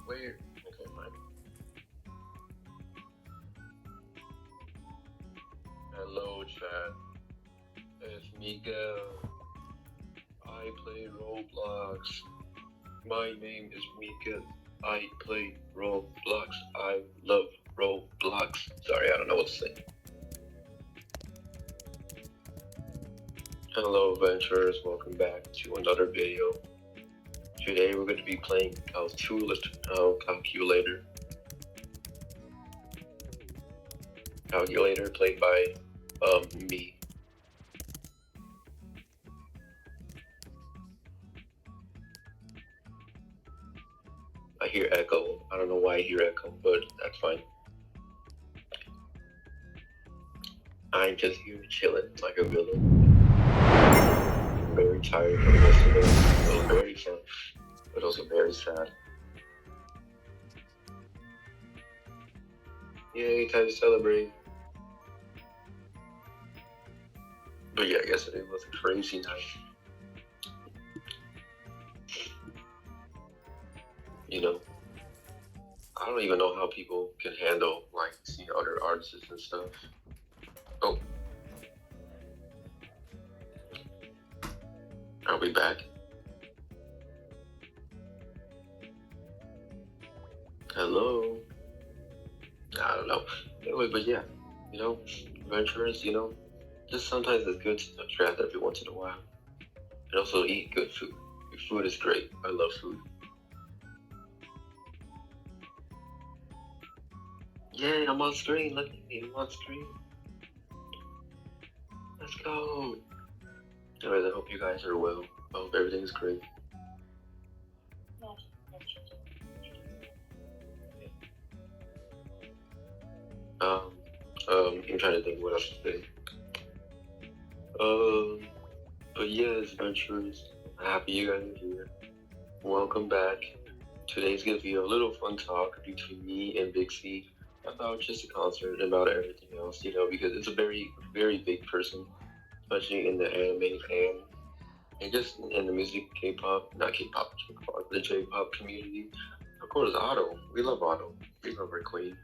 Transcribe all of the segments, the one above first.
Where? Okay, fine. Hello, chat. It's Miguel. I play Roblox. My name is Miguel. I play Roblox. I love Roblox. Sorry, I don't know what to say. Hello, adventurers. Welcome back to another video. Today we're going to be playing Calculator. Calculator played by me. I hear echo. I don't know why I hear echo, but that's fine. I'm just here chilling like a villain. I'm very tired from yesterday. It was very fun, but also very sad. Yay, time to celebrate. But yeah, yesterday was a crazy night. You know, I don't even know how people can handle like seeing other artists and stuff. Oh, are we back? Hello? I don't know. Anyway, but yeah, you know, adventurers, you know, just sometimes it's good to travel every once in a while. And also eat good food. Your food is great. I love food. Yay, I'm on screen. Look at me, I'm on screen. Let's go. Anyways, I hope you guys are well. I hope everything's great. I'm trying to think what else to say. But yes, adventurers, happy you guys are here. Welcome back. Today's gonna be a little fun talk between me and VIXIE about just the concert, about everything else, you know, because it's a very, very big person, especially in the anime fan, and just in the music, K-pop, not K-pop, the J-pop community. Of course, Otto. We love Otto. We love our queen.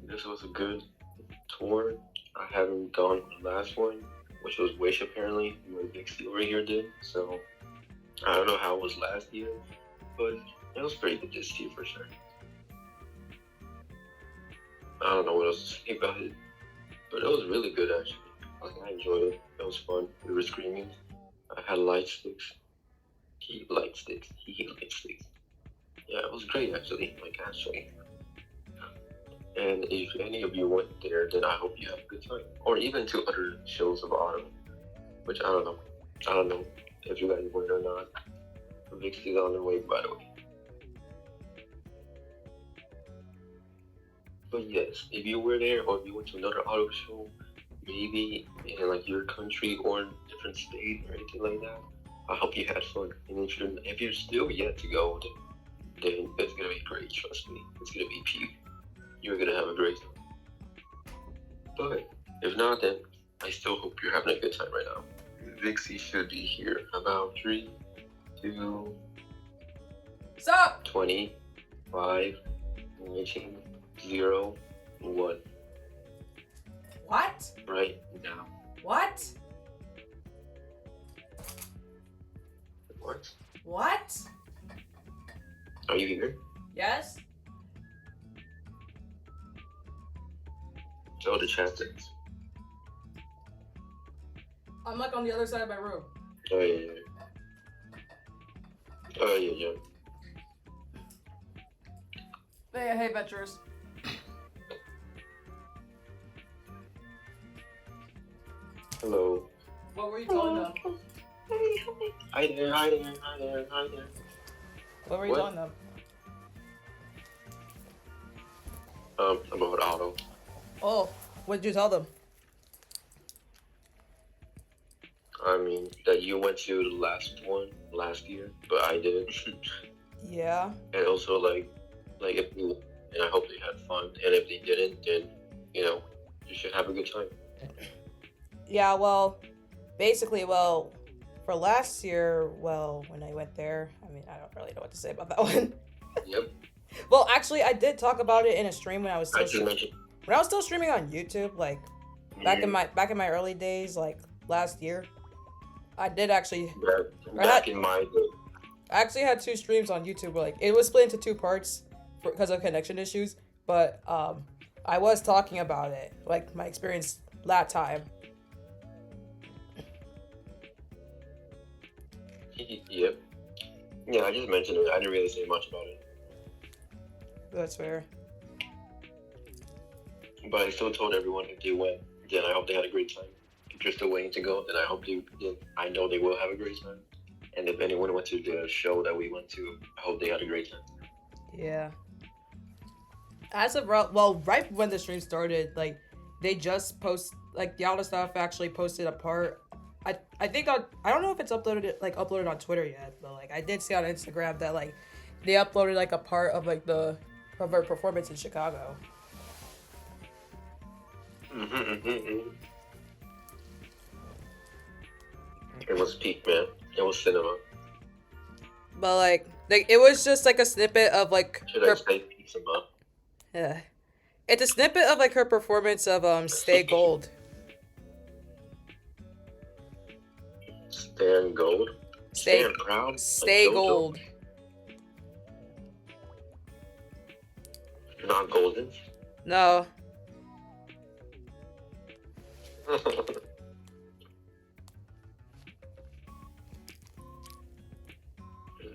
This was a good tour. I haven't gone to the last one, which was Wish apparently, what VIXIE over here did. So I don't know how it was last year, but it was pretty good this year for sure. I don't know what else to say about it, but it was really good actually. Like, I enjoyed it. It was fun. We were screaming. I had light sticks. He light sticks. He light sticks. Yeah, it was great actually. Like actually. And if any of you went there, then I hope you have a good time. Or even to other shows of Autumn, which I don't know. I don't know if you guys went or not. VIXIE is on their way, by the way. But yes, if you were there or if you went to another auto show, maybe in like your country or in a different state or anything like that, I hope you had fun. And if you're still yet to go, then it's gonna be great. Trust me, it's gonna be peak. You're gonna have a great time. But if not, then I still hope you're having a good time right now. VIXIE should be here about 3, 2, Stop! 25, 19, 0, 1. What? Right now. What? What? What? Are you here? Yes? Tell the chat things. I'm like on the other side of my room. Oh yeah, yeah. Oh yeah, yeah. Hey, adventurers. Hello. What were you telling them? Hi there, hi there, hi there, hi there. What were you What? telling them? About Otto. Oh, what did you tell them? I mean, that you went to the last one last year, but I didn't. Yeah. And also, like if you, and I hope they had fun. And if they didn't, then you know, you should have a good time. Yeah, well, basically, for last year, well, when I went there, I mean, I don't really know what to say about that one. Yep. Well, actually, I did talk about it in a stream when I was I still just mentioned. when I was still streaming on YouTube, like back in my early days, like last year. I did actually. Back in my day. I actually had 2 streams on YouTube. Where, like it was split into 2 parts because of connection issues. But I was talking about it, like my experience that time. Yep. Yeah, I just mentioned it. I didn't really say much about it. That's fair. But I still told everyone if they went, then I hope they had a great time. If you're still waiting to go, then I hope I know they will have a great time. And if anyone went to the show that we went to, I hope they had a great time. Yeah. As of right when the stream started, like they just the Yalda staff actually posted a part. I think I don't know if it's uploaded on Twitter yet, but like I did see on Instagram that like they uploaded like a part of like of her performance in Chicago. It was peak, man. It was cinema. But like it was just like a snippet of like Should I say peak cinema? Yeah. It's a snippet of like her performance of Stay Gold. Stand gold? Stand proud? Stay like Gold. Not golden? No.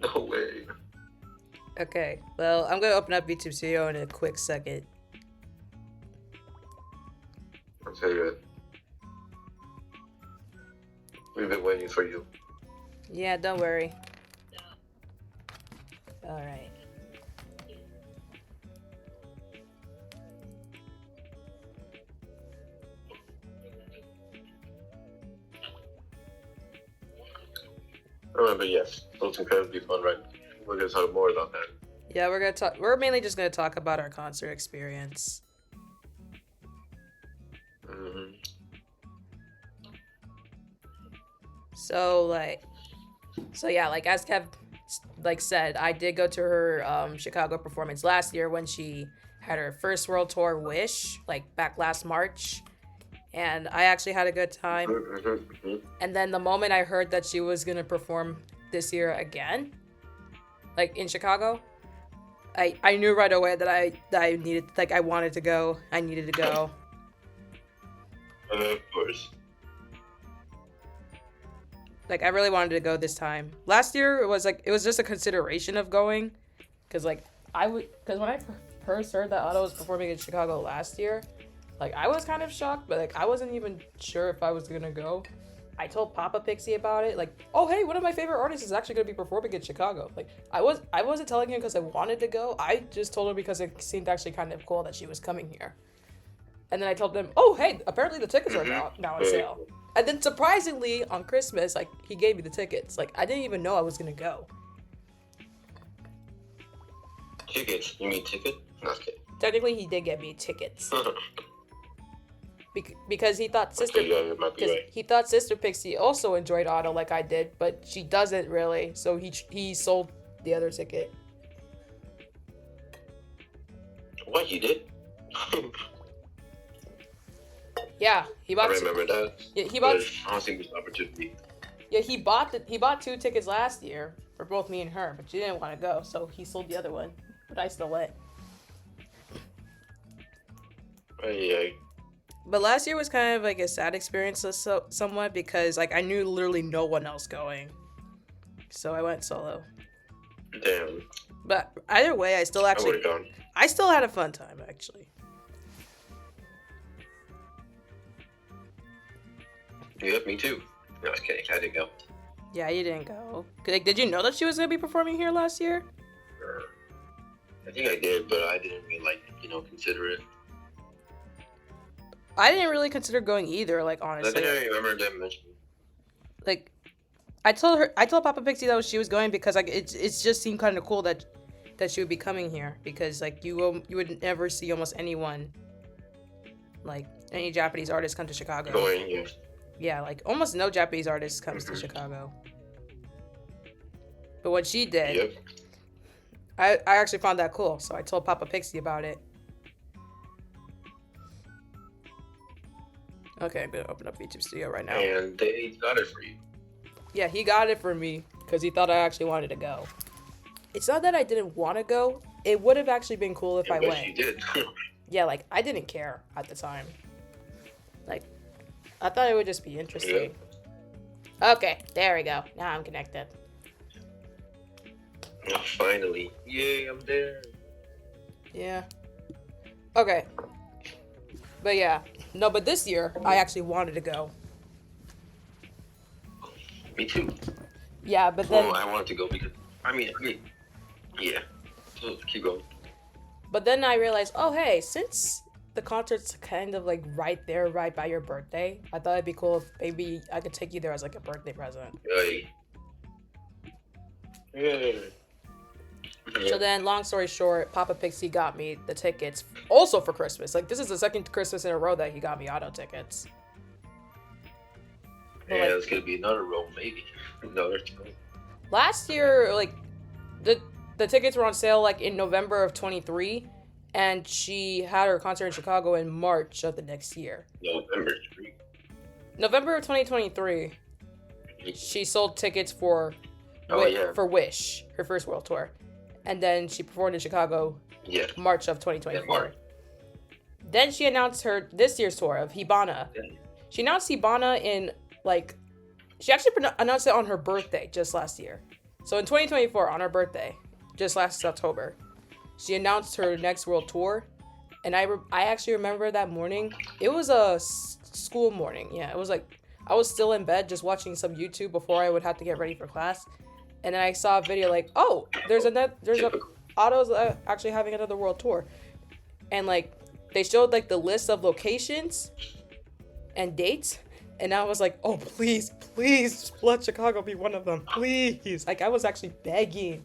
No way. Okay, well, I'm gonna open up YouTube Studio in a quick second. I'll tell you it. We've been waiting for you. Yeah, don't worry. Alright. Remember, yes, it was incredibly fun, right? We're gonna talk more about that. Yeah, we're mainly just gonna talk about our concert experience. Mm-hmm. So yeah, like as Kev said, I did go to her Chicago performance last year when she had her first world tour Wish, like back last March. And I actually had a good time. And then the moment I heard that she was gonna perform this year again, like in Chicago, I knew right away that I needed, like I wanted to go. I needed to go. Of course. Like I really wanted to go this time. Last year it was just a consideration of going, because when I first heard that Otto was performing in Chicago last year, like I was kind of shocked, but like I wasn't even sure if I was gonna go. I told Papa Pixie about it, like, oh hey, one of my favorite artists is actually gonna be performing in Chicago. Like I wasn't telling him because I wanted to go. I just told him because it seemed actually kind of cool that she was coming here. And then I told them, oh hey, apparently the tickets are now on sale. And then surprisingly on Christmas, like he gave me the tickets. Like I didn't even know I was gonna go. Tickets? You mean ticket? No, okay. Technically, he did get me tickets. Because he thought Sister, Okay, yeah, you might be right. he thought Sister Pixie also enjoyed Otto like I did, but she doesn't really. So he sold the other ticket. What, you did? Yeah, he bought. I remember that. Yeah, he bought. I don't think there's opportunity. Yeah, he bought 2 tickets last year for both me and her, but she didn't want to go, so he sold the other one. But I still went. Yeah. But last year was kind of like a sad experience, somewhat, because like I knew literally no one else going, so I went solo. Damn. But either way, I still had a fun time actually. Yeah, me too. No, I was kidding. I didn't go. Yeah, you didn't go. Like, did you know that she was gonna be performing here last year? I think I did, but I didn't really consider it. I didn't really consider going either, like honestly. I think I remember them mentioning. Like, I told Papa Pixie that she was going because like it just seemed kind of cool that she would be coming here, because like you would never see almost anyone, like any Japanese artist come to Chicago. Going, yes. Yeah, like almost no Japanese artist comes to Chicago. But what she did, Yep. I actually found that cool. So I told Papa Pixie about it. Okay, I'm gonna open up YouTube Studio right now. And they got it for you. Yeah, he got it for me because he thought I actually wanted to go. It's not that I didn't want to go. It would have actually been cool if I But went. you did. Yeah, like I didn't care at the time. Like, I thought it would just be interesting. Yeah. Okay, there we go. Now I'm connected. Oh, finally. Yay, I'm there. Yeah. Okay. But yeah. No, but this year, I actually wanted to go. Me too. Yeah, but then... Well, I wanted to go because, yeah. So, keep going. But then I realized, oh, hey, since the concert's kind of like right there, right by your birthday, I thought it'd be cool if maybe I could take you there as like a birthday present. Hey. Yeah. So then, long story short, Papa Pixie got me the tickets also for Christmas. Like, this is the second Christmas in a row that he got me auto tickets. But, Yeah, like, it's gonna be another roll, maybe. Another time. last year, like, the tickets were on sale, like, in November of 23, and she had her concert in Chicago in March of the next year. November 3. November of 2023, she sold tickets for for Wish, her first world tour. And then she performed in Chicago March of 2024. Then she announced this year's tour of Hibana. Yeah. She announced Hibana in, like, she actually announced it on her birthday just last year. So in 2024, on her birthday, just last October, she announced her next world tour. And I actually remember that morning. It was a school morning. Yeah, it was like, I was still in bed just watching some YouTube before I would have to get ready for class. And then I saw a video like, oh, there's Otto's actually having another world tour. And like, they showed like the list of locations and dates. And I was like, oh, please let Chicago be one of them. Please. Like, I was actually begging.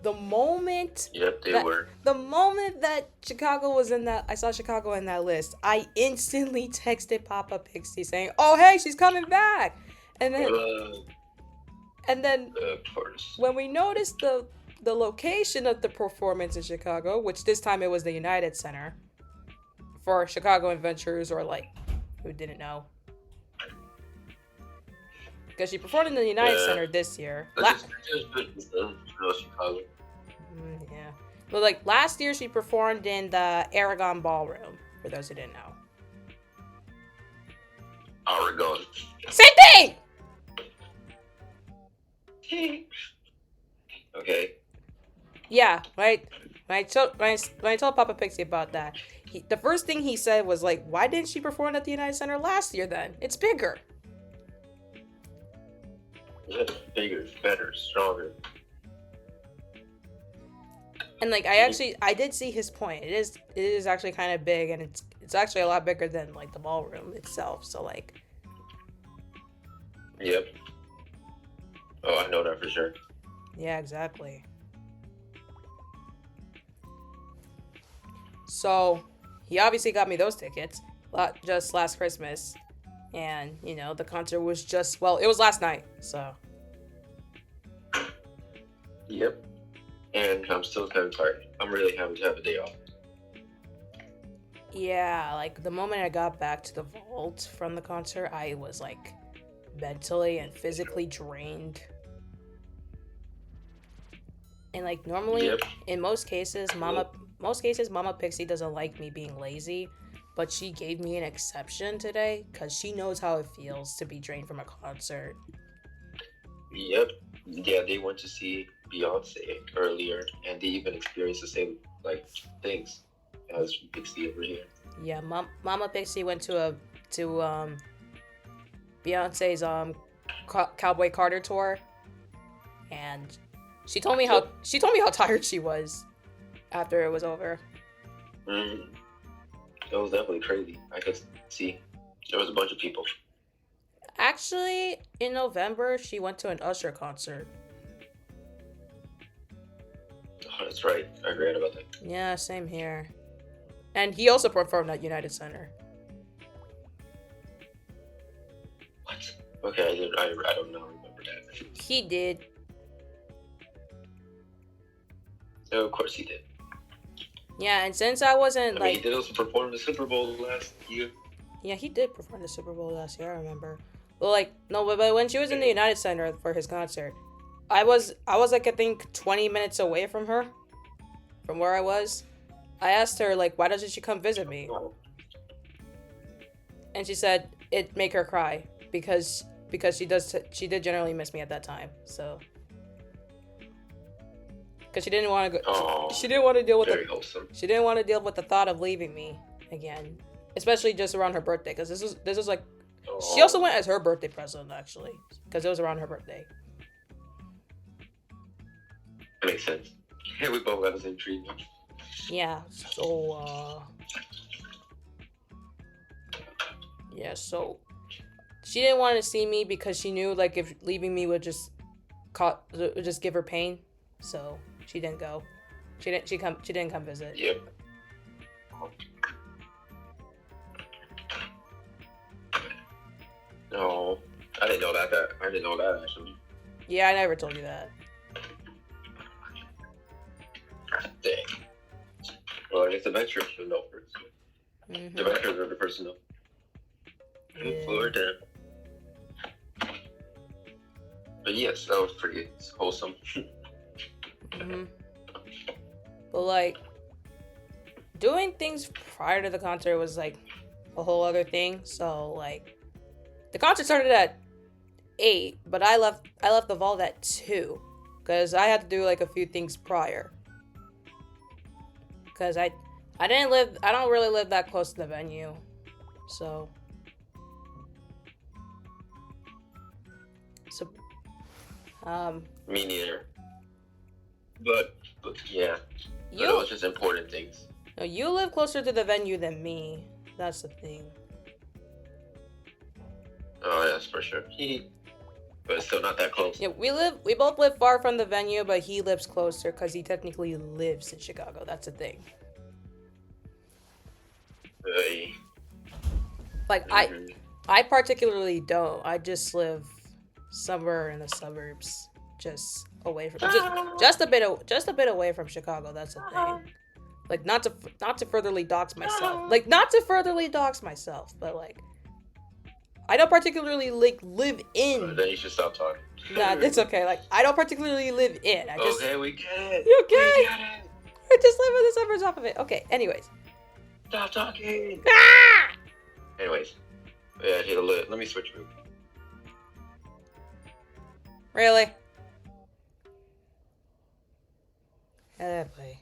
The moment. Yep, they were. The moment that Chicago was I saw Chicago in that list, I instantly texted Papa Pixie saying, oh, hey, she's coming back. And then when we noticed the location of the performance in Chicago, which this time it was the United Center for Chicago Adventures, or like, who didn't know? Because she performed in the United Center this year. Chicago. Yeah. But like last year she performed in the Aragon Ballroom, for those who didn't know. Aragon. Same thing! Okay. Yeah, right. When I told Papa Pixie about that, the first thing he said was like, "Why didn't she perform at the United Center last year? Then it's bigger." Yeah, bigger, better, stronger. And like, I did see his point. It is actually kind of big, and it's actually a lot bigger than like the ballroom itself. So like. Yep. Oh, I know that for sure. Yeah, exactly. So, he obviously got me those tickets just last Christmas. And, you know, the concert was it was last night, so. Yep. And I'm still kind of tired. I'm really happy to have a day off. Yeah, like, the moment I got back to the vault from the concert, I was, like, mentally and physically drained. And like normally, in most cases, Mama Pixie doesn't like me being lazy, but she gave me an exception today because she knows how it feels to be drained from a concert. Yep. Yeah, they went to see Beyonce earlier, and they even experienced the same like things as Pixie over here. Yeah, Mama Pixie went to Beyonce's Cowboy Carter tour, and she told me how tired she was after it was over. That was definitely crazy. I could see there was a bunch of people. Actually, in November, she went to an Usher concert. Oh, that's right. I read about that. Yeah, same here. And he also performed at United Center. Okay, I don't know. Remember that. He did. No, of course he did. Yeah, and since I wasn't I mean, like, he did also perform in the Super Bowl last year. yeah, he did perform the Super Bowl last year. I remember. Well, like no, but when she was in the United Center for his concert, I was like I think 20 minutes away from her, from where I was. I asked her like, why doesn't she come visit me? And she said it make her cry because she did generally miss me at that time. So because she didn't want to go. She didn't want to deal with very wholesome. She didn't want to deal with the thought of leaving me again, especially just around her birthday. Because this was like, she also went as her birthday present actually, because it was around her birthday. That makes sense. Yeah, we both got the same treat. Yeah. So yeah. So she didn't want to see me because she knew like if leaving me would just give her pain. So she didn't go. She didn't come visit. Yep. No, I didn't know that. I didn't know that actually. Yeah, I never told you that. Dang. Well, I guess the veterans should know first. Mm-hmm. The veterans are the person know. Yeah. Florida. But yes, that was pretty wholesome. Mm-hmm. But like, doing things prior to the concert was like a whole other thing. So like, the concert started at 8, but I left the vault at 2, because I had to do like a few things prior. Because I don't really live that close to the venue, so Me neither. But yeah, but it was just important things. No, you live closer to the venue than me. That's the thing. Oh, that's for sure. But it's still not that close. Yeah, we both live far from the venue, but he lives closer because he technically lives in Chicago. That's the thing. Like, I particularly don't. I just live somewhere in the suburbs, just away from just a bit away from Chicago. That's the thing. Like, not to furtherly dox myself. Like, not to furtherly dox myself, but like, I don't particularly like live in. Then you should stop talking. Nah, it's okay. Like, I don't particularly live in. I just. Okay, we get it. You okay? We get it. I just live in the suburbs off of it. Okay. Anyways. Stop talking. Ah! Anyways, yeah, here, let me switch room. Really? Oh boy.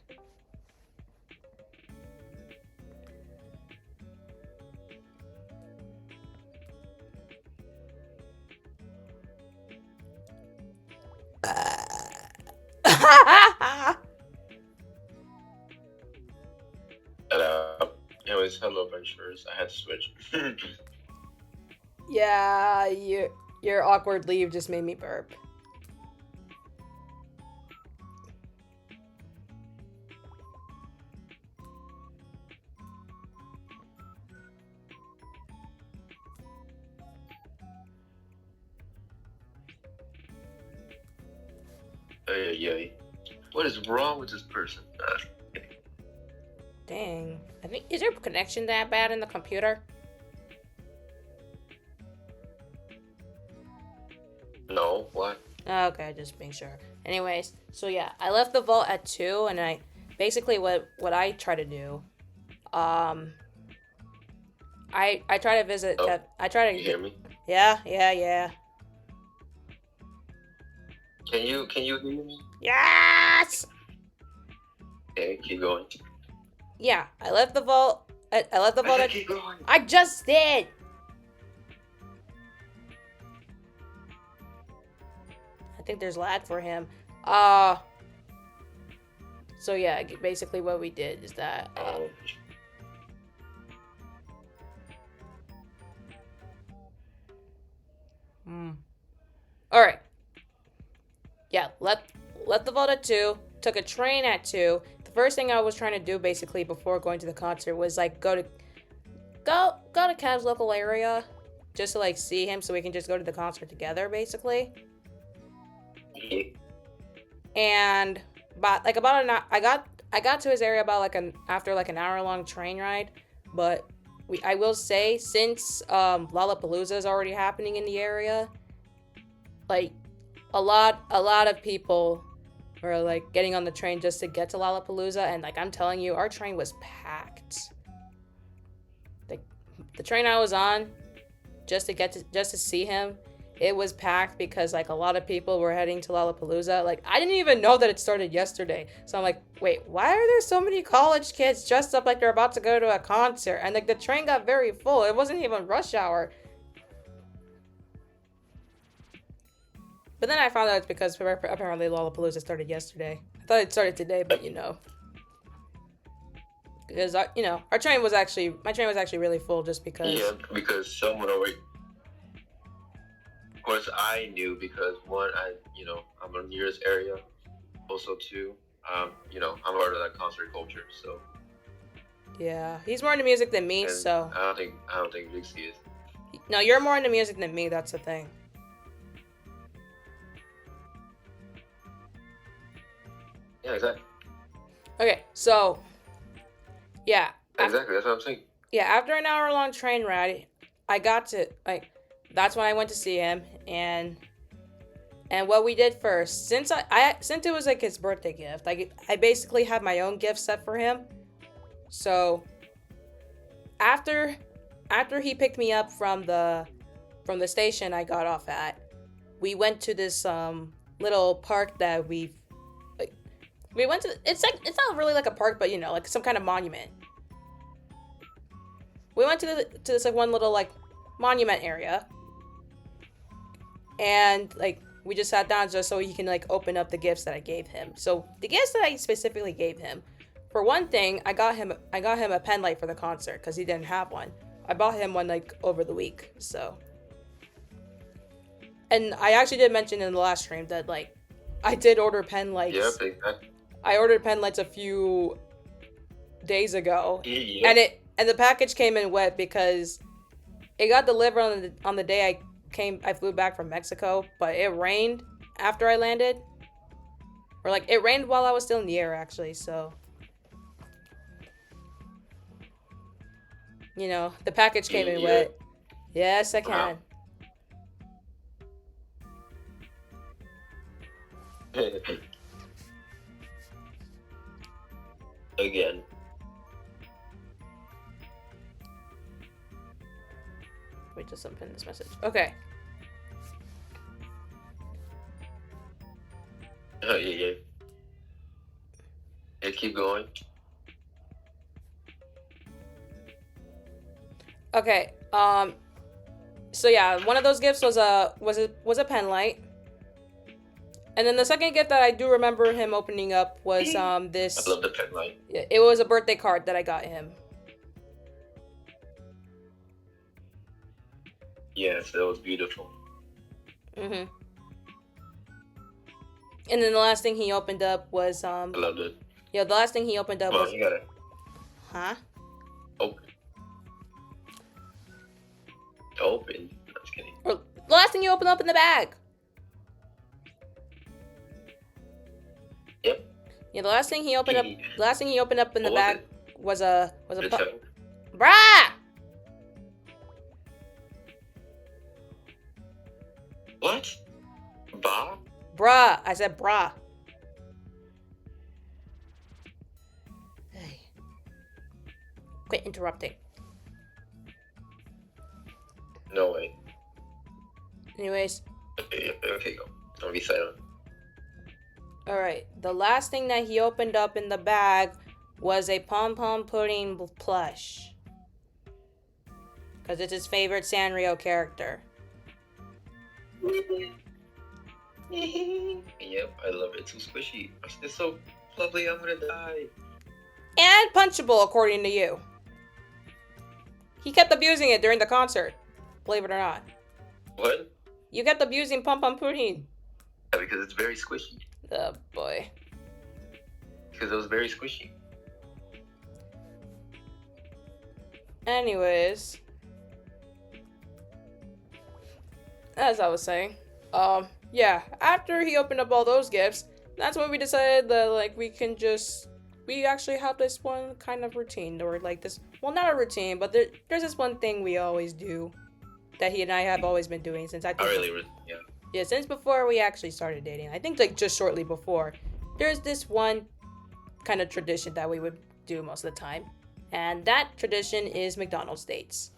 Anyways, hello adventurers. I had to switch. Yeah, your awkward leave just made me burp. Ay. What is wrong with this person? Dang. I think, is your connection that bad in the computer? No, what? Okay, just being sure. Anyways, so yeah, I left the vault at 2, and I basically what I try to do, I try to visit. I try to. You hear me? Yeah. Can you hear me? Yes. Okay, keep going. Yeah, I left the vault. I left the vault at. Keep going. I just did. I think there's lag for him. So yeah, basically what we did is that. All right. Yeah, left the vault at 2. Took a train at 2. The first thing I was trying to do basically before going to the concert was like go to Cav's local area just to like see him so we can just go to the concert together, basically. Yeah. And but like about an hour, I got to his area about like after like an hour-long train ride, but I will say, since Lollapalooza is already happening in the area, like a lot of people were like getting on the train just to get to Lollapalooza, and like I'm telling you, our train was packed. Like the train I was on, just to see him, it was packed because like a lot of people were heading to Lollapalooza. Like I didn't even know that it started yesterday. So I'm like, wait, why are there so many college kids dressed up like they're about to go to a concert? And like the train got very full. It wasn't even rush hour. But then I found out it's because apparently Lollapalooza started yesterday. I thought it started today, but you know. Because my train was actually really full just because. Yeah, because someone already. Of course, I knew because one, I'm in the nearest area. Also, two, I'm part of that concert culture, so. Yeah, he's more into music than me, and so. I don't think VIXIE is. No, you're more into music than me. That's the thing. Yeah, exactly. Okay, so. Yeah. Exactly, that's what I'm saying. Yeah, after an hour-long train ride, I got to like. That's when I went to see him, and what we did first, since since it was like his birthday gift, like I basically had my own gift set for him. So after he picked me up from the station I got off at, we went to this little park that we went to. It's not really like a park, but like some kind of monument. We went to this like one little like monument area. And like we just sat down just so he can like open up the gifts that I gave him. So the gifts that I specifically gave him, for one thing, I got him a pen light for the concert because he didn't have one. I bought him one like over the week. So, and I actually did mention in the last stream that like I did order pen lights. Yeah, exactly. I ordered pen lights a few days ago, yeah. and the package came in wet because it got delivered on the day I flew back from Mexico, but it rained after I landed. Or like it rained while I was still in the air actually, so the package came in wet. Yes, I can. Again. Wait, just open this message. Okay. Oh, yeah. Yeah, keep going. Okay. So yeah, one of those gifts was a pen light. And then the second gift that I do remember him opening up was this. I love the pen light. It was a birthday card that I got him. Yes, that was beautiful. Mhm. And then the last thing he opened up was I loved it. Yeah, the last thing he opened up was. You got it. Huh? Open. Open. I'm just kidding. Or the last thing you opened up in the bag. Yep. Yeah, the last thing he opened up. The last thing he opened up in the bag was a Bruh! What? Ba? Bruh. I said bruh. Hey. Quit interrupting. No way. Anyways. Okay, go. Don't be silent. Alright. The last thing that he opened up in the bag was a pom-pom pudding plush. Because it's his favorite Sanrio character. Yep, I love it. It's so squishy. It's so lovely. I'm gonna die. And punchable, according to you. He kept abusing it during the concert. Believe it or not. What? You kept abusing pom-pom pudding. Yeah, because it's very squishy. Oh, boy. Because it was very squishy. Anyways. as I was saying, yeah, after he opened up all those gifts, that's when we decided that, like, we actually have this one kind of routine, or like this, well, not a routine, but there's this one thing we always do that he and I have always been doing since I think, Yeah. yeah, since before we actually started dating. I think, like, just shortly before, there's this one kind of tradition that we would do most of the time, and that tradition is McDonald's dates.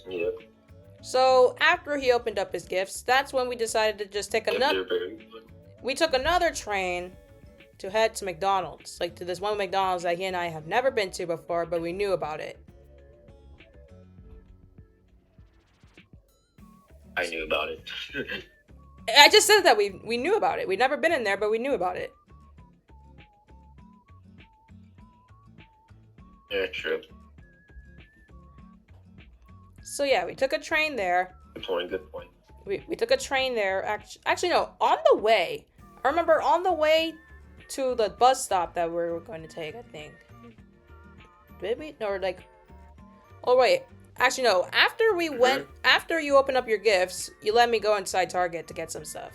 Yeah. So after he opened up his gifts, that's when we decided to just take another. We took another train to head to McDonald's, like to this one McDonald's that he and I have never been to before, but we knew about it. I knew about it. I just said that we knew about it. We'd never been in there, but we knew about it. Yeah, true. So yeah, we took a train there. Good point. We took a train there. Actually, no, on the way. I remember on the way to the bus stop that we were going to take, I think. Did we? No, like... Oh, wait. Actually, no. After we went... After you opened up your gifts, you let me go inside Target to get some stuff.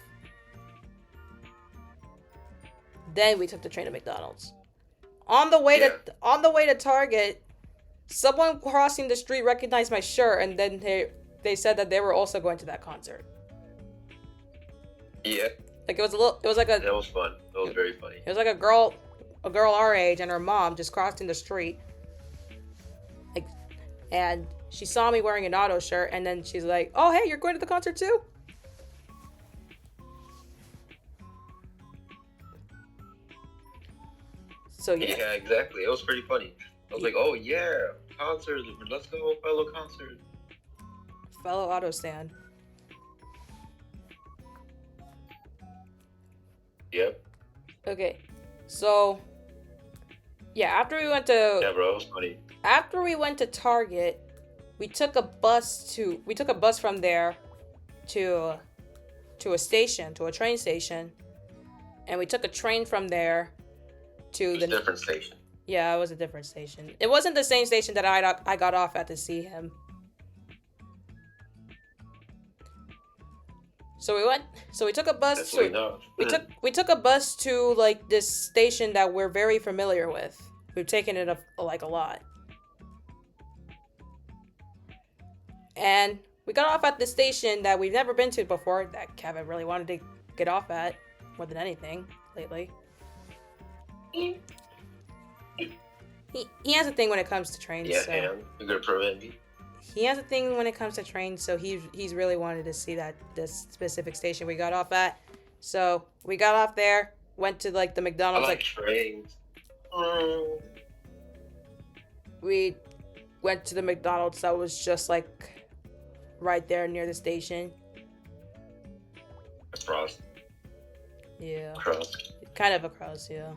Then we took the train to McDonald's. On the way to Target, someone crossing the street recognized my shirt, and then they said that they were also going to that concert. Yeah. Like, it was like a... That was fun. That was very funny. It was like a girl our age and her mom just crossing the street. Like, and she saw me wearing an Auto shirt, and then she's like, "Oh, hey, you're going to the concert too?" So yeah. Yeah, exactly. It was pretty funny. I was like, "Oh yeah, concert. Let's go, fellow concert." Fellow Auto stand. Yep. Okay, so yeah, after we went to... Yeah, bro, it was funny. After we went to Target, we took a bus from there to a station, to a train station, and we took a train from there to the different station. Yeah, it was a different station. It wasn't the same station that I got off at to see him. So we took a bus we took a bus to, like, this station that we're very familiar with. We've taken it a lot. And we got off at the station that we've never been to before, that Kevin really wanted to get off at more than anything lately. He has a thing when it comes to trains. Yeah, so. and you're gonna prevent me. He has a thing when it comes to trains, so he's really wanted to see this specific station we got off at. So we got off there, went to, like, the McDonald's. I like trains. We went to the McDonald's that was just, like, right there near the station. Across. Yeah. Across. Kind of across, yeah.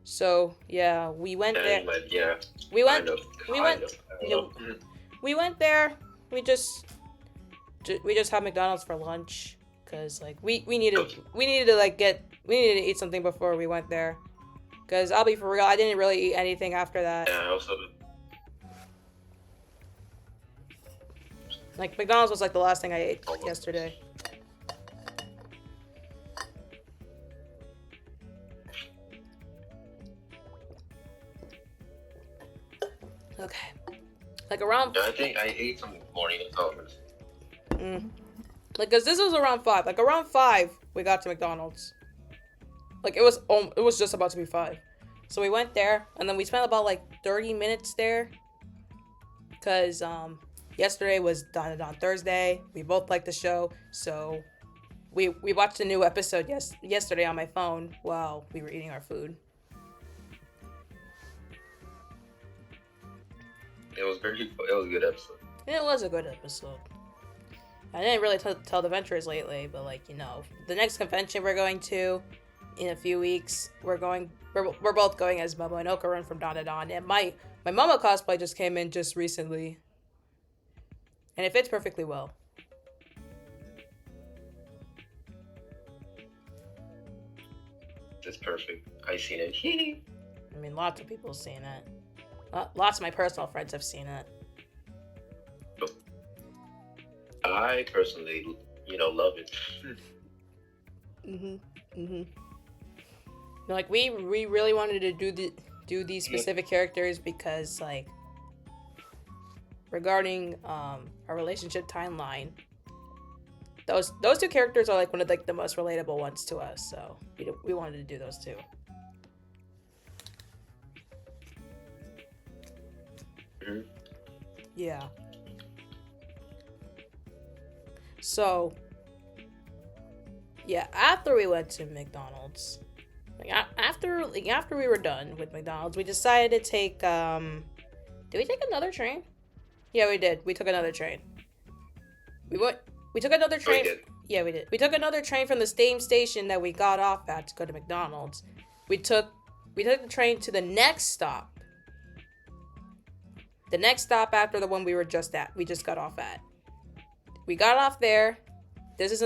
So yeah, we went there. Yeah. We went there. We just had McDonald's for lunch, cause, like, we needed to eat something before we went there. Cause I'll be for real, I didn't really eat anything after that. Yeah, I also. Like, McDonald's was, like, the last thing I ate yesterday. Okay. Like, around... Yeah, I think I ate some morning McDonald's. Like, cause this was around 5. Like, around 5, we got to McDonald's. Like, it was just about to be 5. So we went there, and then we spent about, like, 30 minutes there. Cause, yesterday was Donna Dawn Thursday. We both liked the show, so we watched a new episode yesterday on my phone while we were eating our food. It was a good episode. It was a good episode. I didn't really tell the Ventures lately, but, like, you know, the next convention we're going to in a few weeks, we're both going as Momo and Okarun from Donna Dawn, and my Momo cosplay just came in just recently, and it fits perfectly well. It's perfect. I seen it. I mean, lots of people have seen it. Lots of my personal friends have seen it. I personally, love it. Like we really wanted to do these specific characters because like regarding our relationship timeline, those two characters are like one of like the most relatable ones to us. So we wanted to do those two. Yeah. So, yeah, after we went to McDonald's, after we were done with McDonald's, we decided to take did we take another train? Yeah, we did. We took another train. We took another train. We did. Yeah, we did. We took another train from the same station that we got off at to go to McDonald's. We took the train to the next stop. The next stop after the one we just got off at. We got off there. This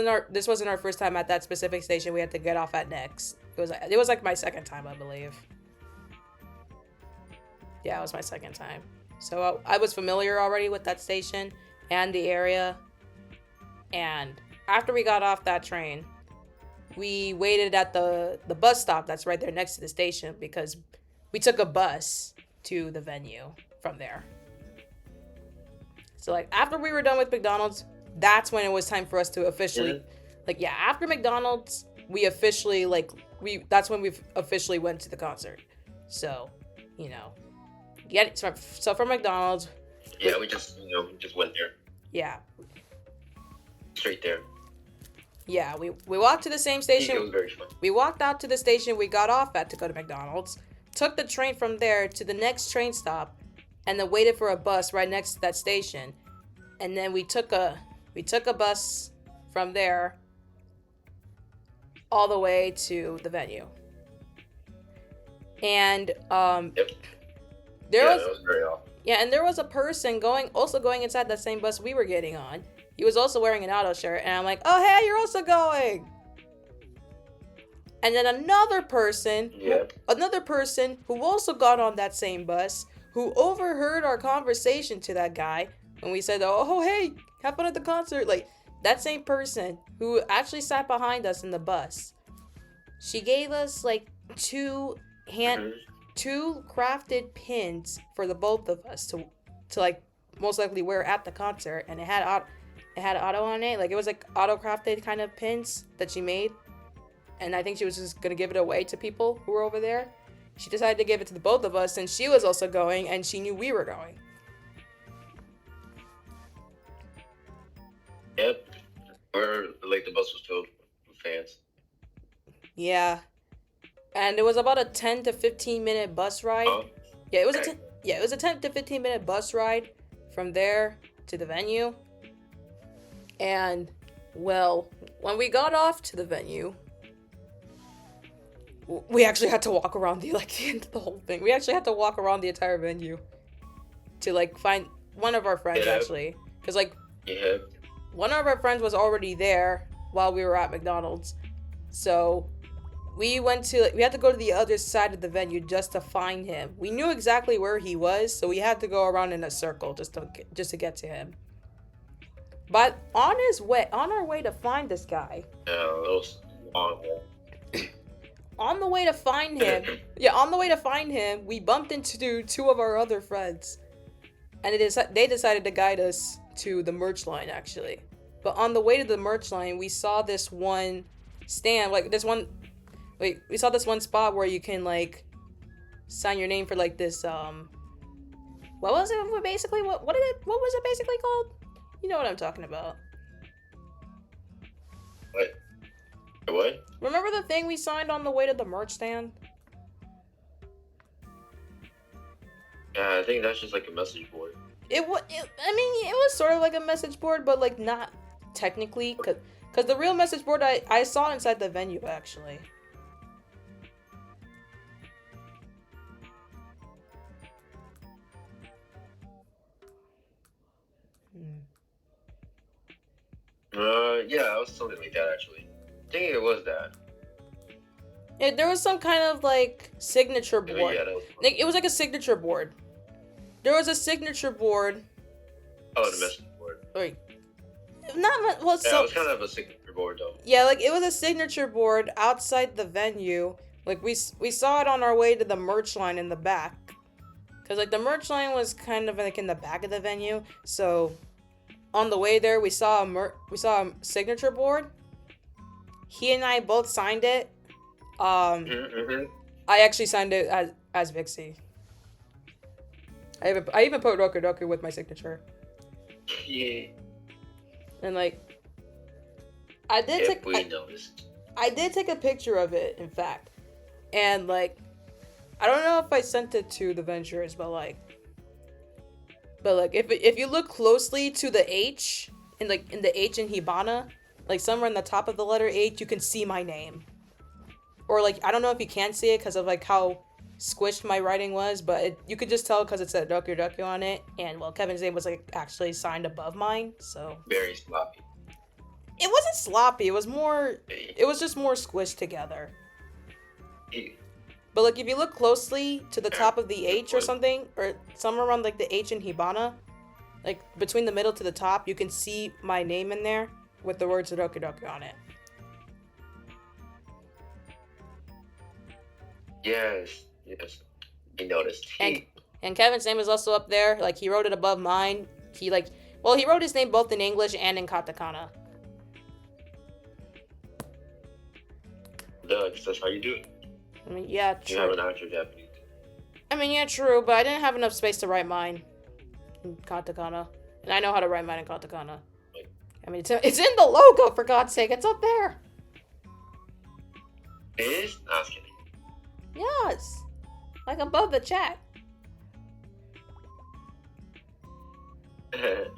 wasn't our first time at that specific station. We had to get off at next. It was like my second time, I believe. Yeah, it was my second time. So I was familiar already with that station and the area. And after we got off that train, we waited at the bus stop that's right there next to the station because we took a bus to the venue from there. So like after we were done with McDonald's, that's when it was time for us to officially after McDonald's, that's when we officially went to the concert. So, so from McDonald's. Yeah, we just went there. Yeah. Straight there. Yeah, we walked to the same station. It was very fun. We walked out to the station we got off at to go to McDonald's, took the train from there to the next train stop, and then waited for a bus right next to that station. And then we took a bus from there all the way to the venue. And Yep. That was very awesome. Yeah, and there was a person going inside that same bus we were getting on. He was also wearing an auto shirt, and I'm like, oh hey, you're also going. And then another person who also got on that same bus, who overheard our conversation to that guy when we said, oh hey, have fun at the concert. Like that same person who actually sat behind us in the bus, she gave us like two crafted pins for the both of us to like most likely wear at the concert, and it had auto on it. Like it was like auto crafted kind of pins that she made, and I think she was just gonna give it away to people who were over there. She decided to give it to the both of us, and she was also going, and she knew we were going. Yep. Or like the bus was filled with fans. Yeah. And it was about a 10 to 15 minute bus ride. Yeah, it was a 10 to 15 minute bus ride from there to the venue. And well, when we got off to the venue, we actually had to walk around the end of the whole thing. We actually had to walk around the entire venue to like find one of our friends actually, because one of our friends was already there while we were at McDonald's. So we had to go to the other side of the venue just to find him. We knew exactly where he was, so we had to go around in a circle just to get to him. But on our way to find this guy. Yeah, that was long. On the way to find him, we bumped into two of our other friends. And they decided to guide us to the merch line, actually. But on the way to the merch line, we saw this one stand, we saw this one spot where you can, like, sign your name for, like, this, what was it basically? What was it basically called? You know what I'm talking about. What? Remember the thing we signed on the way to the merch stand? Yeah, I think that's just like a message board. It was sort of like a message board, but like not technically, cause the real message board I saw inside the venue actually. Yeah, it was something like that actually. I think it was that. Yeah, there was some kind of like signature board. Yeah, that was It was like a signature board. there was a signature board. Oh, the message board. Wait, not much. Well, Yeah, so it was kind of a signature board though. yeah, like it was a signature board outside the venue. Like we saw it on our way to the merch line in the back, cause like the merch line was kind of like in the back of the venue. So on the way there, we saw a signature board. He and I both signed it. Mm-hmm. I actually signed it as VIXIE. I even put Roku with my signature. Yeah. And like, I did take a picture of it, in fact, and like, I don't know if I sent it to the Ventures, but like, if you look closely to the H in the H in Hibana, like somewhere in the top of the letter H, you can see my name. Or like, I don't know if you can see it because of like how squished my writing was, but you could just tell because it said Roku on it, and well, Kevin's name was like actually signed above mine, so Very sloppy. it wasn't sloppy. It was just more squished together. Yeah. But like, if you look closely to the top of the H or something, or somewhere around like the H in Hibana, like between the middle to the top, you can see my name in there with the words Roku on it. Yes. I noticed. And Kevin's name is also up there. Like, he wrote it above mine. He wrote his name both in English and in katakana. Duh, 'cause that's how you do it. I mean, yeah, true. You have an actual Japanese. I mean, yeah, true, but I didn't have enough space to write mine in katakana. And I know how to write mine in katakana. I mean, it's in the logo, for God's sake. It's up there. It is? No, I was kidding. Yes. Like above the chat. Yep.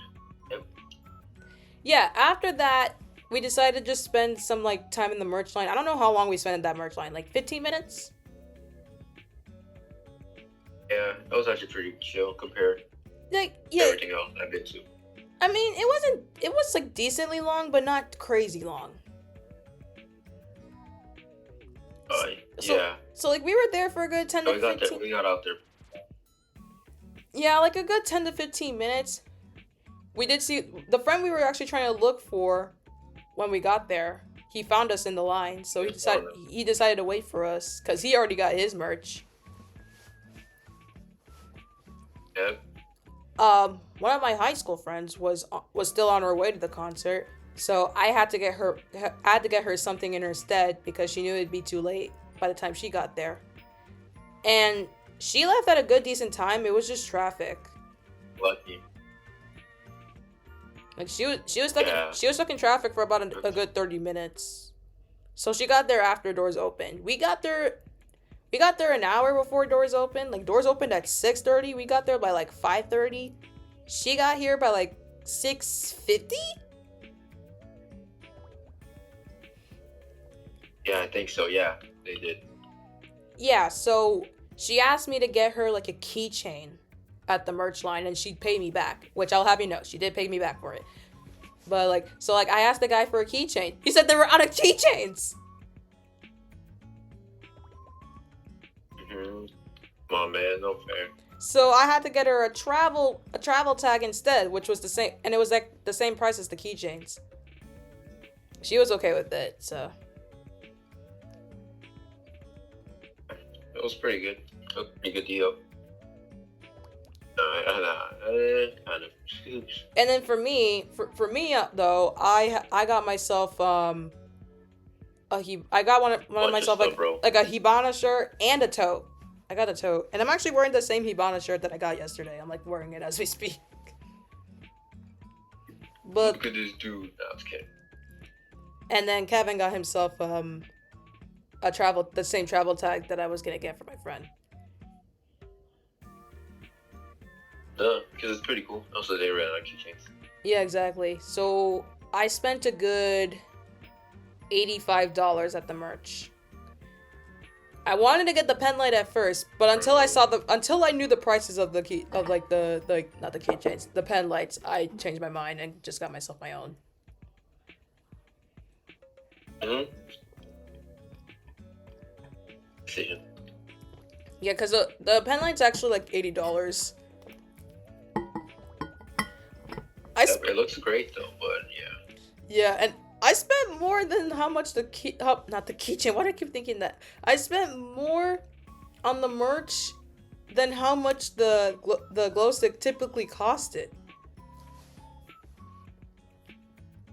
Yeah, after that, we decided to just spend some like time in the merch line. I don't know how long we spent in that merch line. Like 15 minutes? Yeah, that was actually pretty chill compared Like, to yeah. everything else I've been to. I mean, it was like decently long, but not crazy long. Yeah. So like, we were there for a good 10 to 15. We got out there. Yeah, like a good 10 to 15 minutes. We did see the friend we were actually trying to look for when we got there. He found us in the line, so he decided to wait for us because he already got his merch. Yep. One of my high school friends was still on her way to the concert, so I had to get her something in her stead because she knew it'd be too late by the time she got there. And she left at a good decent time. It was just traffic. Lucky. Like she was stuck in traffic for about a good 30 minutes. So she got there after doors opened. We got there an hour before doors opened. Like, doors opened at 6:30. We got there by like 5:30. She got here by like 6:50. Yeah, I think so. Yeah, they did. Yeah, so she asked me to get her like a keychain at the merch line, and she'd pay me back, which I'll have you know, she did pay me back for it. But like, so like, I asked the guy for a keychain. He said they were out of keychains. Come on, man, no fair. So I had to get her a travel tag instead, which was the same, and it was like the same price as the keychains. She was okay with it, so. It was pretty good. It was a pretty good deal. Kind of. And then for me though, I got myself I got one of myself like a Hibana shirt and a tote. I got a tote, and I'm actually wearing the same Hibana shirt that I got yesterday. I'm like wearing it as we speak. But look at this dude. No, I was kidding. And then Kevin got himself the same travel tag that I was gonna get for my friend. Because it's pretty cool. Also, they ran out of keychains. Yeah, exactly. So I spent a good $85 at the merch. I wanted to get the pen light at first, but until I knew the prices of the pen lights, I changed my mind and just got myself my own. Decision. Yeah, because the pen light's actually like $80. It looks great though, but yeah. Yeah, and I spent more than how much not the keychain. Why do I keep thinking that? I spent more on the merch than how much the glow stick typically costed.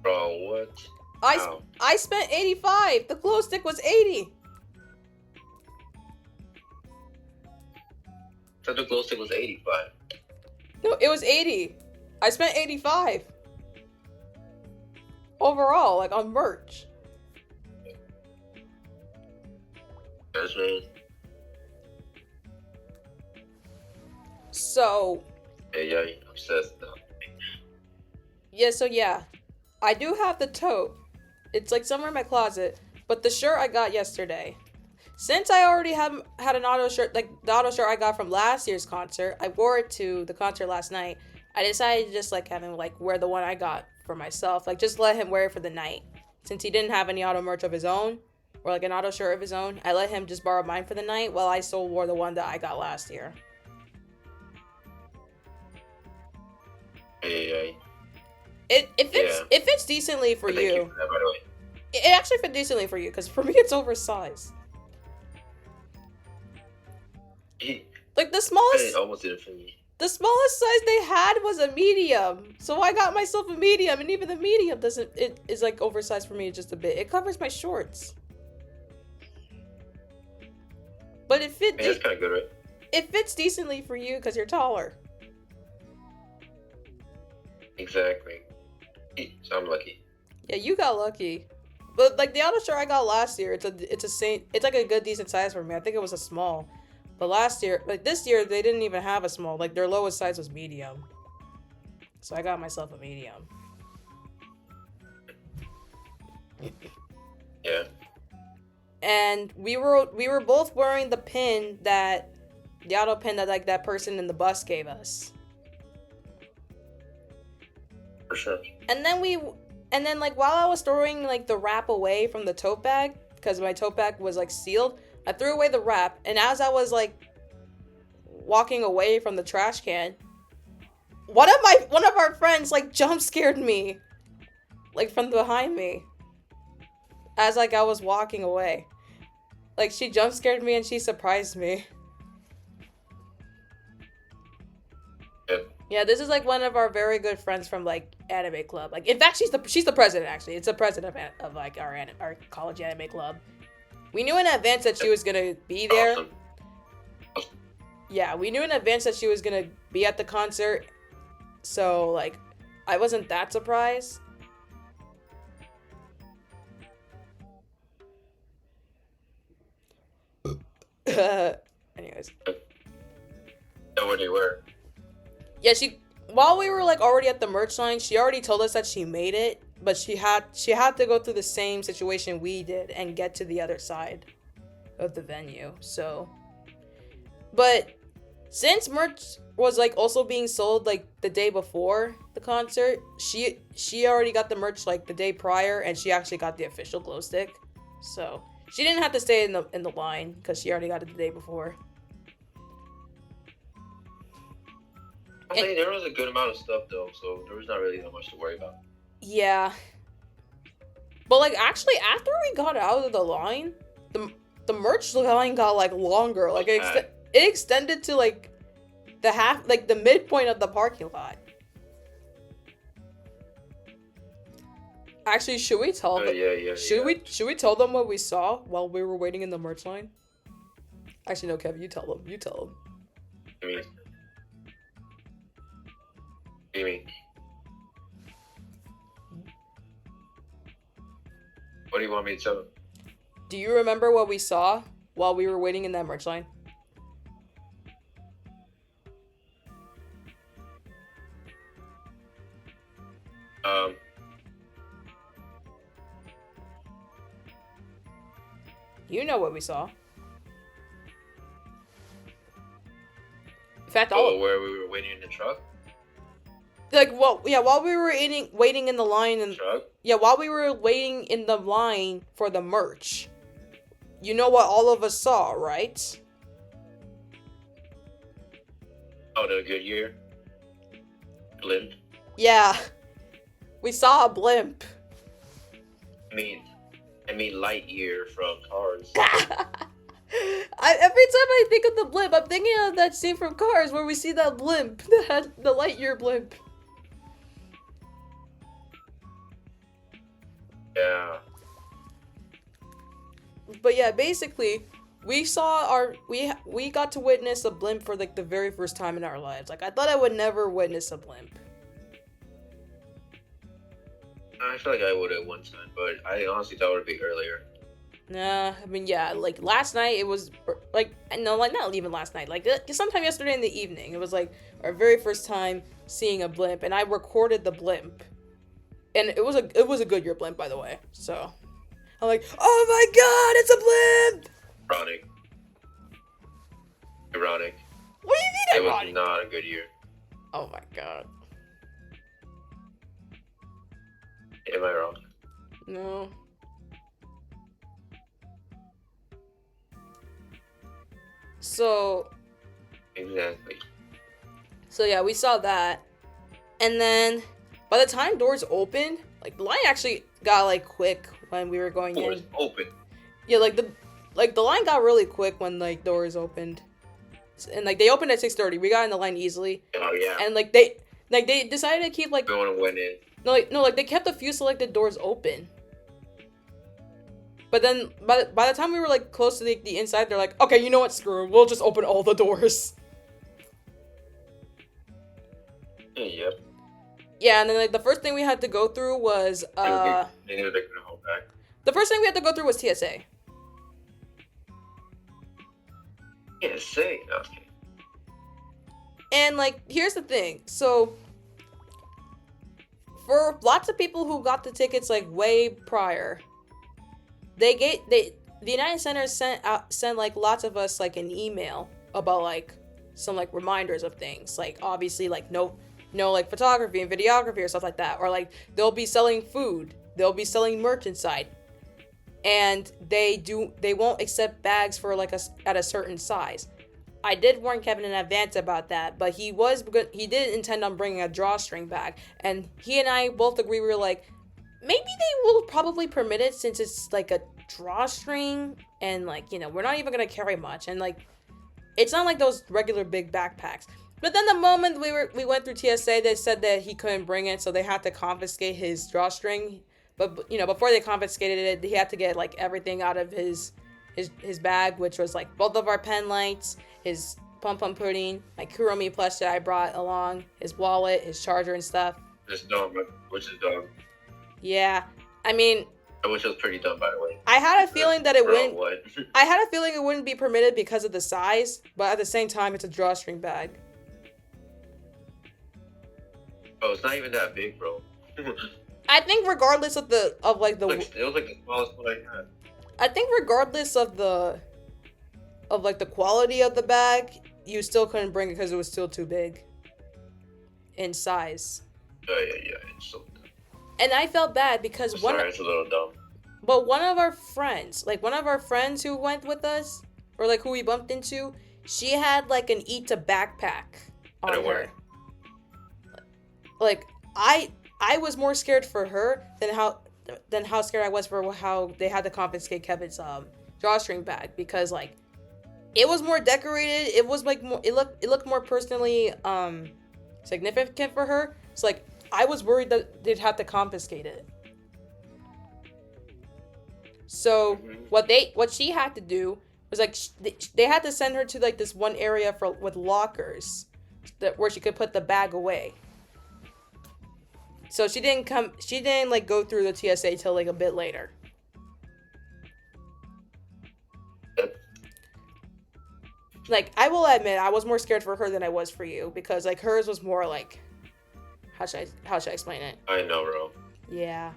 Bro, what? I spent 85. The glow stick was 80. So the glow stick was 85. No, it was 80. I spent 85. Overall, like on merch. That's man. So. Yeah, obsessed though. Yeah, so yeah. I do have the tote. It's like somewhere in my closet. But the shirt I got yesterday. Since I already had an auto shirt, like the auto shirt I got from last year's concert, I wore it to the concert last night. I decided to just like have him like wear the one I got for myself. Like just let him wear it for the night. Since he didn't have any auto merch of his own, or like an auto shirt of his own, I let him just borrow mine for the night while I still wore the one that I got last year. Yeah. It fits decently for Thank you for that, by the way. It actually fit decently for you, because for me it's oversized. Like the smallest. It almost did it for me. The smallest size they had was a medium, so I got myself a medium, and even the medium it is like oversized for me just a bit. It covers my shorts, but it fits. That's kind of good, right? It fits decently for you because you're taller. Exactly. So I'm lucky. Yeah, you got lucky. But like the auto shirt I got last year, it's like a good decent size for me. I think it was a small. But last year, like this year, they didn't even have a small. Like their lowest size was medium. So I got myself a medium. Yeah. And we were both wearing the auto pin that like that person in the bus gave us. For sure. And then like while I was throwing like the wrap away from the tote bag, because my tote bag was like sealed, I threw away the wrap, and as I was like walking away from the trash can, one of our friends like jump scared me, like from behind me, as like I was walking away. Like she jump scared me and she surprised me. Yeah, this is like one of our very good friends from like anime club. Like in fact, she's the president actually. It's the president of like our college anime club. We knew in advance that she was gonna be there. Awesome. Yeah, we knew in advance that she was gonna be at the concert. So like, I wasn't that surprised. Anyways. Know where they were. Yeah, while we were like already at the merch line, she already told us that she made it, but she had to go through the same situation we did and get to the other side of the venue. So, but since merch was like also being sold like the day before the concert, she already got the merch like the day prior, and she actually got the official glow stick. So she didn't have to stay in the line because she already got it the day before. I think there was a good amount of stuff though, so there was not really that much to worry about. Yeah. But like actually after we got out of the line, the merch line got like longer. Like it extended to like the midpoint of the parking lot. Actually, should we tell them? Yeah. Should we tell them what we saw while we were waiting in the merch line? Actually, no, Kevin, you tell them. You tell them. You mean? What do you want me to tell them? Do you remember what we saw while we were waiting in that merch line? You know what we saw. In fact, where we were waiting in the truck? Like, well, yeah, while we were waiting in the line, and truck? Yeah, while we were waiting in the line for the merch, you know what all of us saw, right? Oh, the Goodyear blimp. Yeah, We saw a blimp. I mean Lightyear from Cars. Every time I think of the blimp, I'm thinking of that scene from Cars where we see that blimp, the Lightyear blimp. Yeah. But yeah, basically, we got to witness a blimp for like the very first time in our lives. Like I thought I would never witness a blimp. I feel like I would at one time, but I honestly thought it would be earlier. Nah, I mean, yeah, like last night it was like, no, like not even last night, like sometime yesterday in the evening. It was like our very first time seeing a blimp, and I recorded the blimp, and it was a Goodyear blimp, by the way. So I'm like, oh my god, it's a blimp! Ironic. What do you mean It ironic? was not a good year. Oh my god. Am I wrong? No. So Exactly. So yeah, we saw that. And then by the time doors opened, like the line actually got like quick when we were going Doors in. open. Yeah, like the line got really quick when like doors opened. And like they opened at 6:30. We got in the line easily. Oh yeah. And like they decided to keep like We want to win it. no, they kept a few selected doors open. But then by the time we were like close to the inside, they're like, okay, you know what, screw it. We'll just open all the doors. Yep. Yeah, and then like the first thing we had to go through was They knew they were gonna hold back. the first thing we had to go through was TSA. Yeah, say. No, okay. And like here's the thing. So for lots of people who got the tickets like way prior, the United Center sent like lots of us like an email about like some like reminders of things. Like obviously like no like photography and videography or stuff like that. Or like they'll be selling food. They'll be selling merch inside. And they won't accept bags for like at a certain size. I did warn Kevin in advance about that, but he did intend on bringing a drawstring bag, and he and I both agree, we were like, maybe they will probably permit it since it's like a drawstring, and like, you know, we're not even gonna carry much, and like, it's not like those regular big backpacks. But then the moment we went through TSA, they said that he couldn't bring it, so they had to confiscate his drawstring. But you know, before they confiscated it, he had to get like everything out of his bag, which was like both of our pen lights, his pom pom pudding, my Kuromi plush that I brought along, his wallet, his charger and stuff. This dog, which is dumb. Yeah, I mean, Which was pretty dumb, by the way. I had a feeling that it Bro, wouldn't. what? I had a feeling it wouldn't be permitted because of the size, but at the same time, it's a drawstring bag. Oh, it's not even that big, bro. I think regardless of the it was like the smallest one I had. I think regardless of the quality of the bag, you still couldn't bring it because it was still too big in size. Yeah, it's so dumb. And I felt bad because It's a little dumb. But one of our friends who went with us, or like who we bumped into, she had like an Ita backpack on her. Like I was more scared for her than how scared I was for how they had to confiscate Kevin's drawstring bag, because like it was more decorated. It was like more, it looked more personally significant for her. So like I was worried that they'd have to confiscate it. So what she had to do was like they had to send her to like this one area with lockers where she could put the bag away. So she didn't like go through the TSA till like a bit later. Like, I will admit, I was more scared for her than I was for you, because like hers was more like, how should I explain it? I know, bro. Yeah.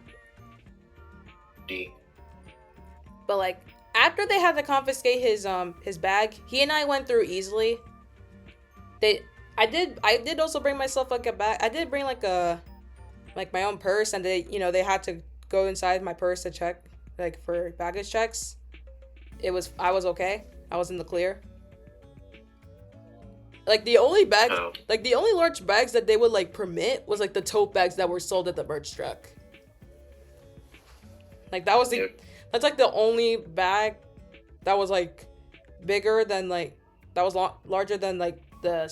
D. But like after they had to confiscate his bag, he and I went through easily. I did also bring myself like a bag. I did bring like my own purse, and they had to go inside my purse to check like for baggage checks. I was okay. I was in the clear. Like the only bags, Oh. like the only large bags that they would like permit was like the tote bags that were sold at the merch truck. Like that was the, Yep. that's like the only bag that was like bigger than like that was larger than like the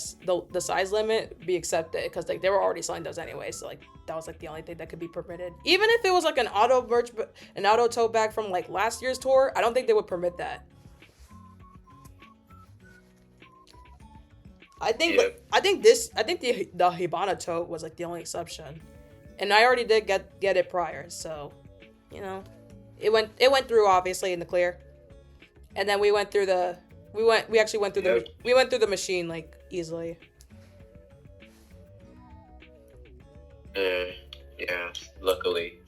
size limit be accepted, because like they were already selling those anyway. So like that was like the only thing that could be permitted. Even if it was like an auto tote bag from like last year's tour, I don't think they would permit that. I think Yeah. like, I think the Hibana tote was like the only exception, and I already did get it prior, so you know, it went through obviously in the clear, and then we went through the we actually went through the machine like easily. Yeah, luckily.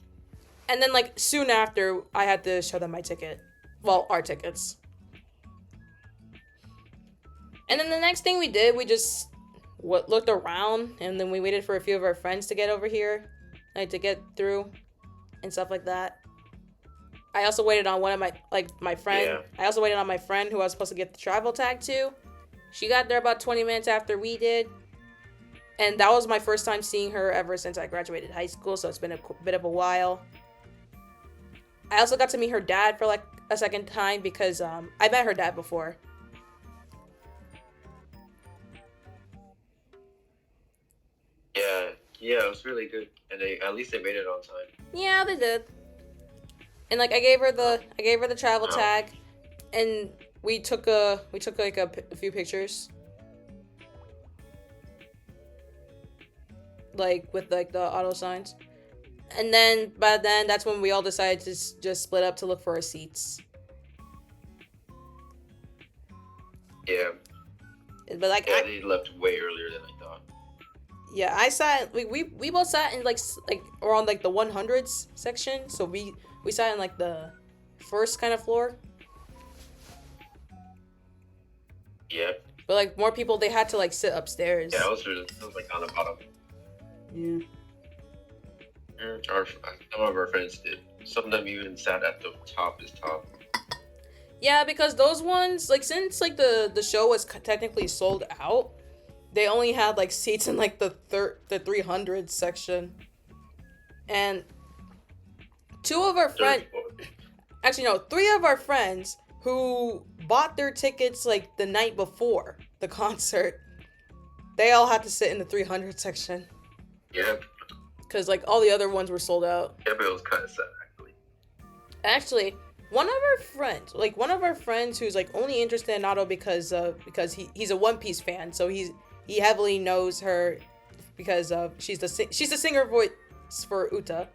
And then like soon after, I had to show them my ticket, well, our tickets. And then the next thing we did, we just looked around, and then we waited for a few of our friends to get over here, like to get through, and stuff like that. I also waited on one of my friend. Yeah. I also waited on my friend who I was supposed to get the travel tag to. She got there about 20 minutes after we did. And that was my first time seeing her ever since I graduated high school, so it's been a bit of a while. I also got to meet her dad for like a second time because I met her dad before. Yeah, it was really good, and at least they made it on time. Yeah, they did. And like I gave her the travel tag, and we took like a few pictures, like with like the auto signs. And then by then, that's when we all decided to just split up to look for our seats. Yeah. But like they left way earlier than I thought. Yeah, I sat. We both sat in like around like the 100s section. So we sat in like the first kind of floor. Yeah. But like more people, they had to like sit upstairs. Yeah, it was like on the bottom. Yeah. Some of our friends did. Some of them even sat at the top. Yeah, because those ones, like, since like the show was technically sold out, they only had like seats in like the 300 section. And two of our friends, actually no, three of our friends who bought their tickets like the night before the concert, they all had to sit in the 300 section. Yeah. Because like all the other ones were sold out. Yeah, but it was kind of sad Actually, one of our friends who's like only interested in Nato because he's a One Piece fan, so he heavily knows her because she's the singer voice for Uta.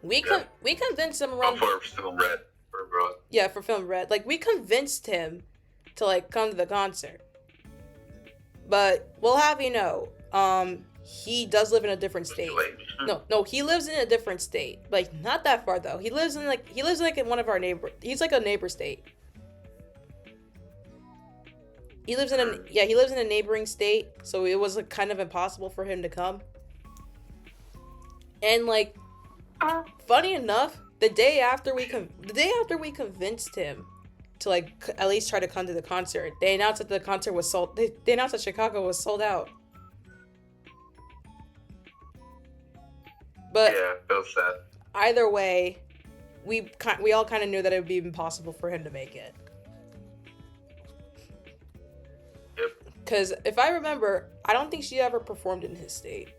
We convinced him around for Film Red for abroad. Yeah, for Film Red. Like we convinced him to like come to the concert. But we'll have you know, he does live in a different state. No, he lives in a different state. Like not that far though. He lives in one of our he's like a neighbor state. He lives in a neighboring state, so it was like kind of impossible for him to come. And like funny enough, the day after we convinced him to like at least try to come to the concert, they announced that the concert was sold. They announced that Chicago was sold out. But yeah, that was sad. Either way, we all kind of knew that it would be impossible for him to make it. Yep. Because if I remember, I don't think she ever performed in his state.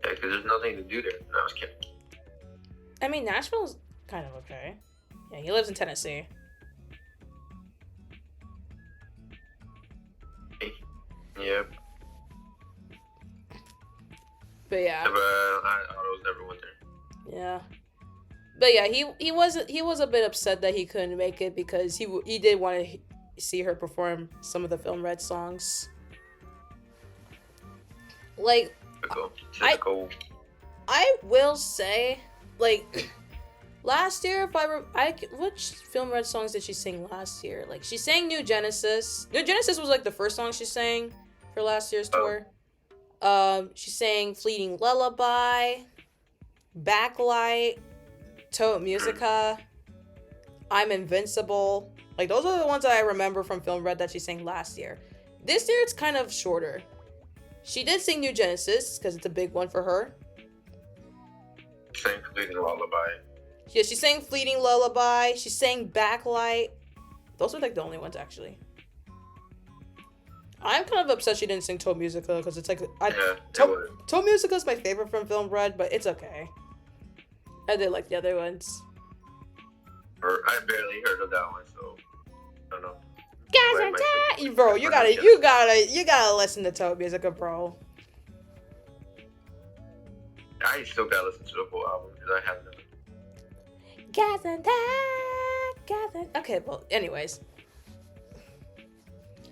Yeah, because there's nothing to do there. No, I was kidding. I mean, Nashville's kind of okay. Yeah, he lives in Tennessee. Yep. But yeah. But I almost never went there. Yeah. But yeah, he was a bit upset that he couldn't make it because he did want to see her perform some of the Film Red songs. Like, I will say, like, last year, which Film Red songs did she sing last year? Like, she sang New Genesis. New Genesis was like the first song she sang for last year's tour. She sang Fleeting Lullaby, Backlight, Tote Musica, I'm Invincible. Like, those are the ones that I remember from Film Red that she sang last year. This year, it's kind of shorter. She did sing New Genesis, because it's a big one for her. Sang Fleeting Lullaby. Yeah, she sang Fleeting Lullaby. She sang Backlight. Those are, like, the only ones, actually. I'm kind of upset she didn't sing Toe Musica, because it's like... Toe Musica is my favorite from Film Red, but it's okay. I did like the other ones. I barely heard of that one, so I don't know. Bro, you gotta listen to Toe Musica, bro. I still gotta listen to the whole album because I haven't. Okay, well, anyways.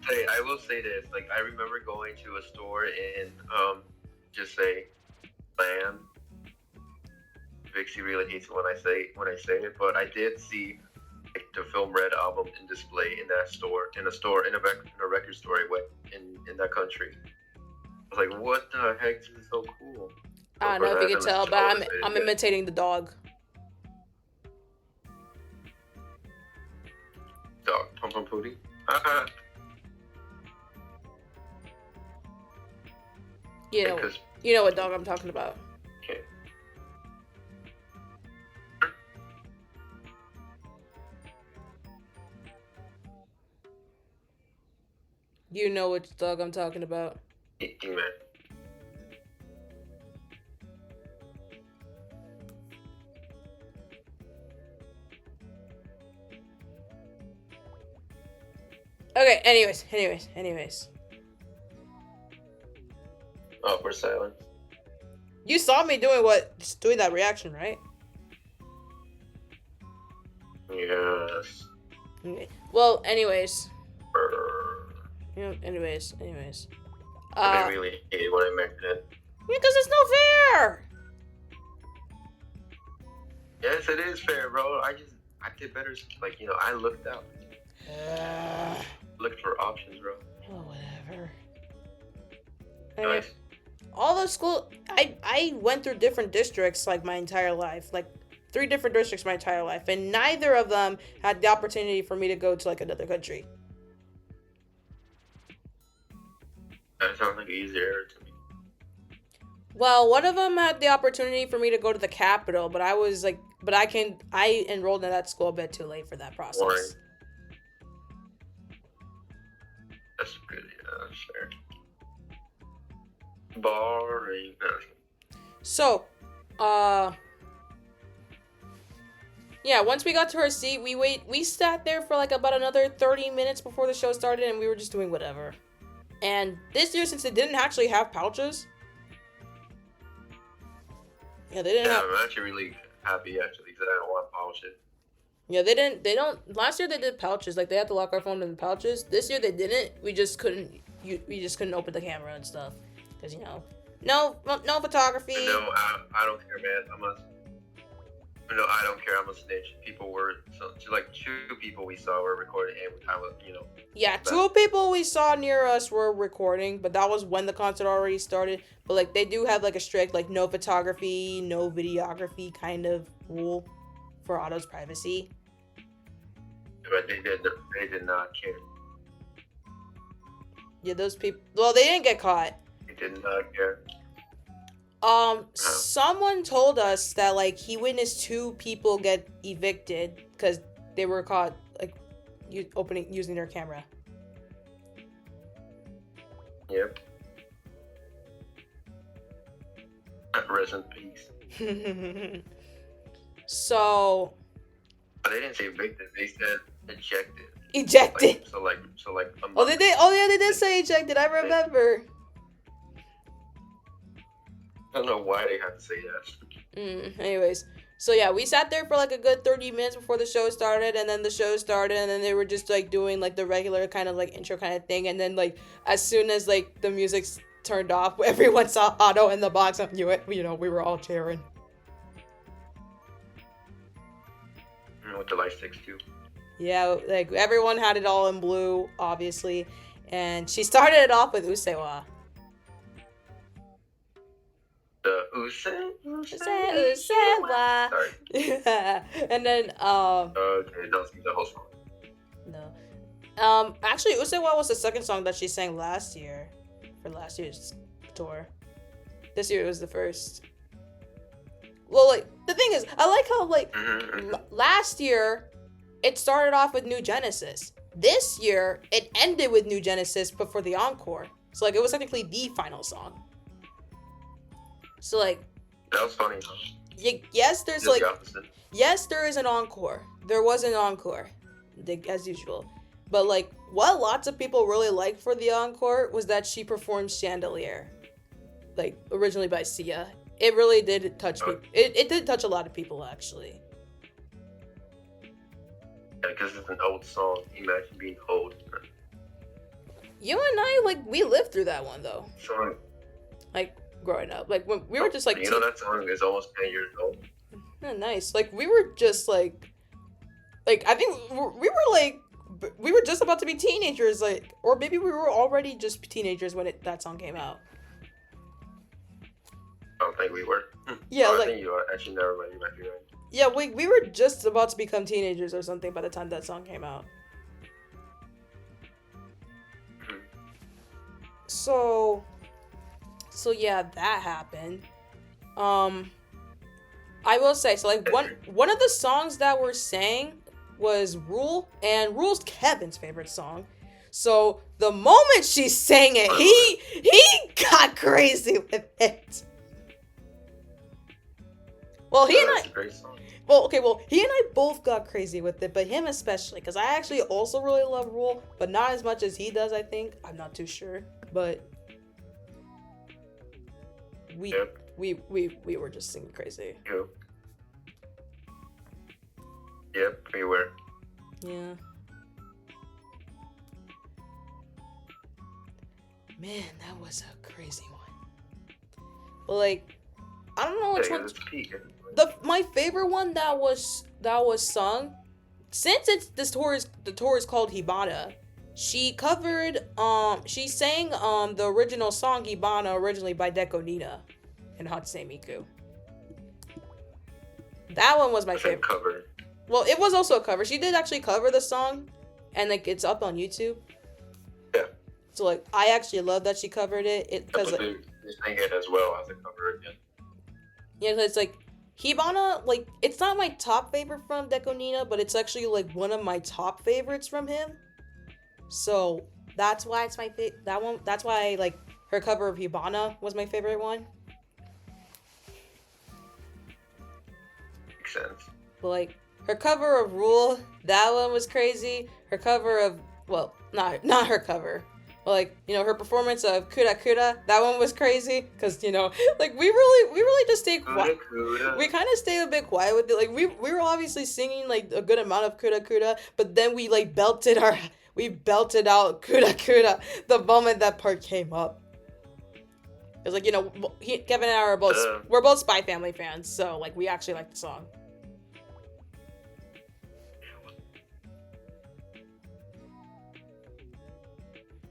Hey, I will say this. Like, I remember going to a store in, just say, Land. VIXIE really hates it when I say it, but I did see like, the Film Red album in display in that store, in a record store I went in that country. I was like, what the heck? This is so cool. I don't know if you can tell, but I'm imitating the dog. Dog, Pum Pum Pootie. You know what dog I'm talking about. Okay. You know which dog I'm talking about. Man. Okay, anyways. Oh, we're silent. You saw me doing that reaction, right? Yes. Okay. Well, anyways. Anyways. I really hate what I mentioned it. Because it's no fair! Yes, it is fair, bro. I did better. Like, I looked out. Looked for options, bro. Oh, whatever. Nice. All the school... I went through different districts, like, my entire life. Like, 3 different districts my entire life. And neither of them had the opportunity for me to go to, like, another country. That sounds like easier to me. Well, one of them had the opportunity for me to go to the capital, but I enrolled in that school a bit too late for that process. Boring. That's good, yeah, sure. Boring. So, yeah, once we got to our seat, we sat there for like about another 30 minutes before the show started, and we were just doing whatever. And this year, since they didn't actually have pouches, yeah, they didn't. I'm actually really happy because I don't want pouches. Yeah, they don't. Last year they did pouches, like they had to lock our phone in the pouches. This year they didn't. We just couldn't open the camera and stuff because no photography. No, I don't care, man. I don't care. I'm a snitch. People were like 2 people we saw were recording, and I was, Yeah, 2 people we saw near us were recording, but that was when the concert already started. But like they do have like a strict like no photography, no videography kind of rule for Otto's privacy. But they did not care. Yeah, those people. Well, they didn't get caught. They did not care. Someone told us that like he witnessed 2 people get evicted because they were caught like using their camera. Yep. Rest in peace. So. They didn't say evicted. They said ejected. Ejected. So like. Oh, they did. Oh yeah, they did say ejected. I remember. I don't know why they had to say that. Anyways, so yeah, we sat there for like a good 30 minutes before the show started, and then the show started, and then they were just like doing like the regular kind of like intro kind of thing, and then like as soon as like the music turned off, everyone saw Otto in the box and knew it. We were all cheering. With the light sticks too. Yeah, like everyone had it all in blue, obviously, and she started it off with Usewa. The Use, Usewa. Sorry. Yeah. And then Okay, don't sing the whole song. no. Actually Usewa was the second song that she sang last year for last year's tour. This year it was the first. Well, like the thing is, I like how like last year it started off with New Genesis. This year it ended with New Genesis, but for the encore. So like it was technically the final song. So like That was funny. yes, there's Just like the opposite. yes, there is an encore. There was an encore, as usual. But like what lots of people really liked for the encore was that she performed Chandelier, like originally by Sia. It really did touch me. It did touch a lot of people actually. Yeah, because it's an old song. Imagine being old. You and I, like, we lived through that one though. Song. Like growing up, like when we were just like You know that song is almost 10 years old. nice. Like we were just like I think we were just about to be teenagers, like, or maybe we were already just teenagers when that song came out. I don't think we were. Yeah, I like think you are. Actually, never mind. You might be right. yeah, we were just about to become teenagers or something by the time that song came out. So yeah, that happened. I will say, so like one of the songs that were sang was Rule, and Rule's Kevin's favorite song. So the moment she sang it, he got crazy with it. Well, he and I both got crazy with it, but him especially, because I actually also really love Rule, but not as much as he does, I think. I'm not too sure, but we were just singing crazy. Yep, we were. Yeah. Man, that was a crazy one. But like, I don't know which one. My favorite one that was sung, since the tour is called Hibana, she sang the original song Hibana originally by Deko Nina and Hatsune Miku. That one was my favorite. Cover. Well, it was also a cover. She did actually cover the song, and like it's up on YouTube. Yeah. So like I actually love that she covered it. Because like, they sang it as well as a cover again. Yeah, because it's like Hibana, like it's not my top favorite from Deko Nina, but it's actually like one of my top favorites from him. So that's why it's my that one. That's why like her cover of Hibana was my favorite one. Makes sense. But like her cover of Rule, that one was crazy. Her cover of, well, not her cover, but like, you know, her performance of Kura Kura, that one was crazy. Cause you know, like we really just stayed quiet. We kind of stayed a bit quiet with it. Like we were obviously singing like a good amount of Kura Kura, but then we like belted out Kura Kura the moment that part came up. Cause like, you know, Kevin and I are we're both Spy Family fans, so like we actually like the song.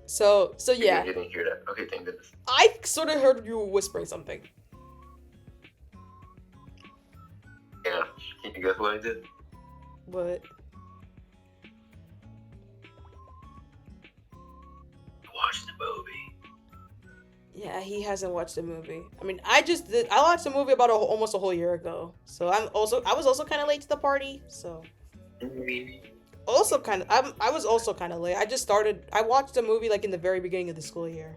So yeah. You didn't hear that. Okay, thank goodness. I sort of heard you whispering something. Yeah. Can you guess what I did? What? Watch the movie. Yeah, he hasn't watched the movie. I mean, I watched the movie about almost a whole year ago. So I was also kind of late to the party. So. I was also kind of late. I watched the movie like in the very beginning of the school year.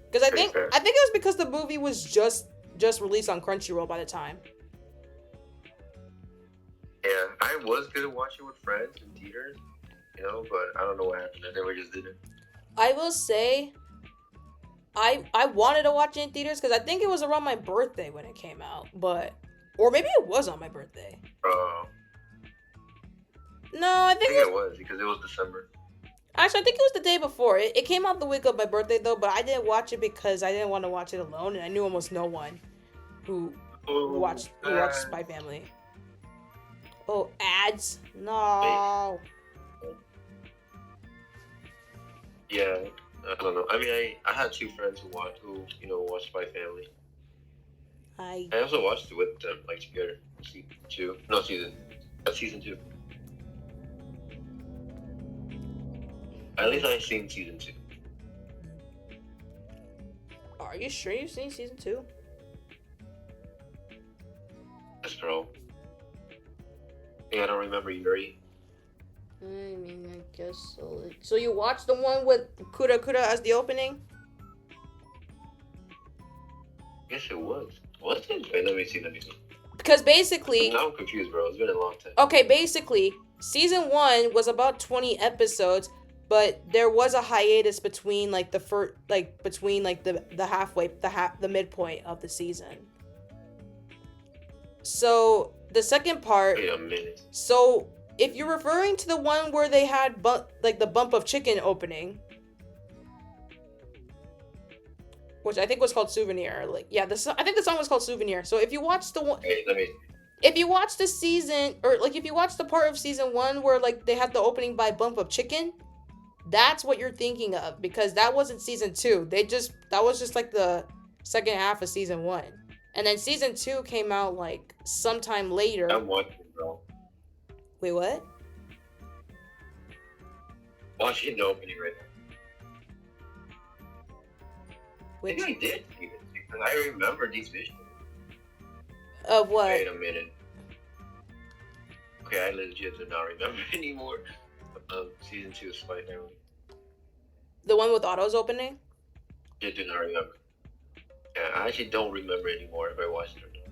Because I think it was because the movie was just released on Crunchyroll by the time. Yeah, I was gonna watch it with friends in theaters, you know, but I don't know what happened. I never just did it. I will say, I wanted to watch it in theaters because I think it was around my birthday when it came out, or maybe it was on my birthday. No, I think it was because it was December. Actually, I think it was the day before. It came out the week of my birthday though, but I didn't watch it because I didn't want to watch it alone, and I knew almost no one who watched Spy Family. Oh, ads! No. Yeah, I don't know. I mean, I had two friends who watched Spy Family. I also watched it with them, like together. Season 2. No, season 2. At least I've seen season 2. Are you sure you've seen season 2? Yes, bro. Yeah, I don't remember Yuri. I mean, I guess so. So you watched the one with Kura Kura as the opening? Yes, it was. Was it? Wait, let me see. Because basically... Now I'm confused, bro. It's been a long time. Okay, basically, season 1 was about 20 episodes, but there was a hiatus between, like, the midpoint of the season. So, the second part... Wait a minute. So, if you're referring to the one where they had, the Bump of Chicken opening... Which I think was called Souvenir. I think the song was called Souvenir. So if you watch the one... If you watch the season... Or, if you watch the part of season 1 where, they had the opening by Bump of Chicken... That's what you're thinking of. Because that wasn't season 2. That was just, the second half of season 1. And then season 2 came out, sometime later. I'm watching, bro. Wait, what? Watching the opening right now. Which... Maybe I did see it, because I remember these visuals. Of what? Wait a minute. Okay, I legit do not remember anymore. Season 2 of Spy Family. The one with Otto's opening? I do not remember. Yeah, I actually don't remember anymore if I watched it or not.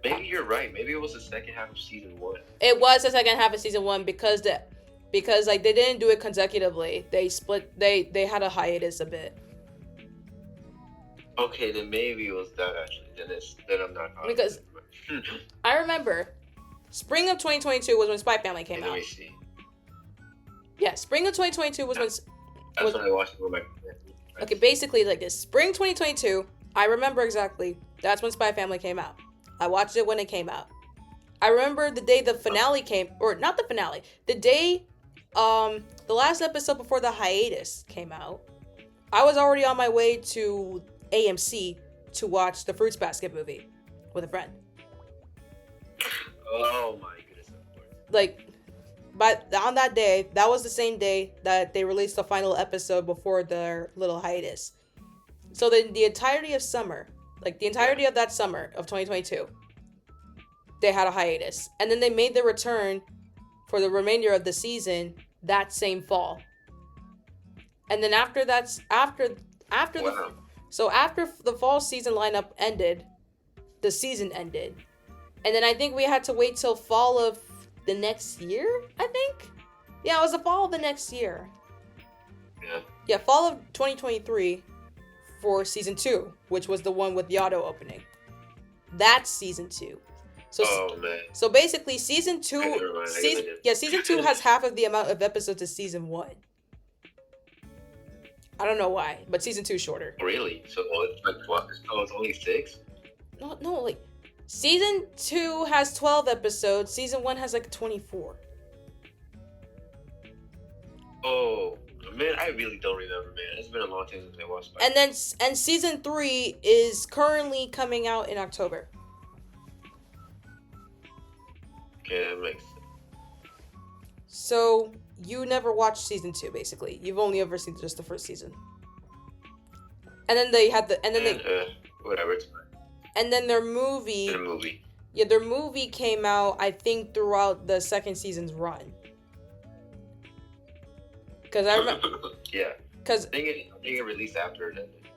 Maybe you're right. Maybe it was the second half of season 1. It was the second half of season 1 because they didn't do it consecutively. They split. They had a hiatus a bit. Okay, then maybe it was that actually. Then I'm not. Because I remember, spring of 2022 was when Spy Family came out. Let me see. Yeah, spring of 2022 was when. That's when I watched it with my friends. Okay, basically like this. Spring 2022. I remember exactly. That's when Spy Family came out. I watched it when it came out. I remember the day the finale came, or not the finale. The day, the last episode before the hiatus came out. I was already on my way to AMC to watch the Fruits Basket movie with a friend. Oh my goodness, of course. But on that day, that was the same day that they released the final episode before their little hiatus. So then the entirety of summer, of that summer of 2022, they had a hiatus. And then they made their return for the remainder of the season that same fall. And then after the fall season lineup ended, the season ended. And then I think we had to wait till fall of the next year, I think? Yeah, it was the fall of the next year. Yeah, fall of 2023 for season 2, which was the one with Yado opening. That's season 2. So basically season 2 season 2 has half of the amount of episodes as season 1. I don't know why, but season 2 is shorter. Really? So it's what? So it's only 6? No, season 2 has 12 episodes. Season 1 has 24. Oh, man, I really don't remember, man. It's been a long time since I watched it. And season 3 is currently coming out in October. Okay, that makes sense. So you never watched season 2, basically. You've only ever seen just the first season. And then they had whatever, it's fine. And then their movie. Yeah, their movie came out, I think, throughout the second season's run. Because I remember. Yeah. Because I think it released after it ended.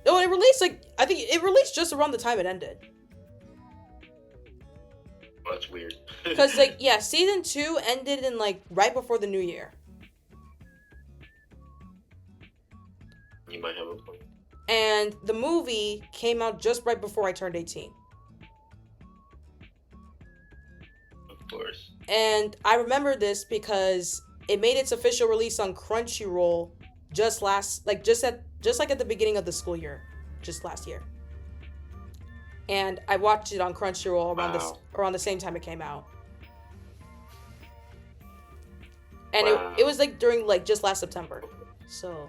No, it released I think it released just around the time it ended. Oh, that's weird. Because season 2 ended in right before the new year. You might have a point. And the movie came out just right before I turned 18. Of course. And I remember this because it made its official release on Crunchyroll just at the beginning of the school year, just last year. And I watched it on Crunchyroll around the same time it came out. And it was during just last September. So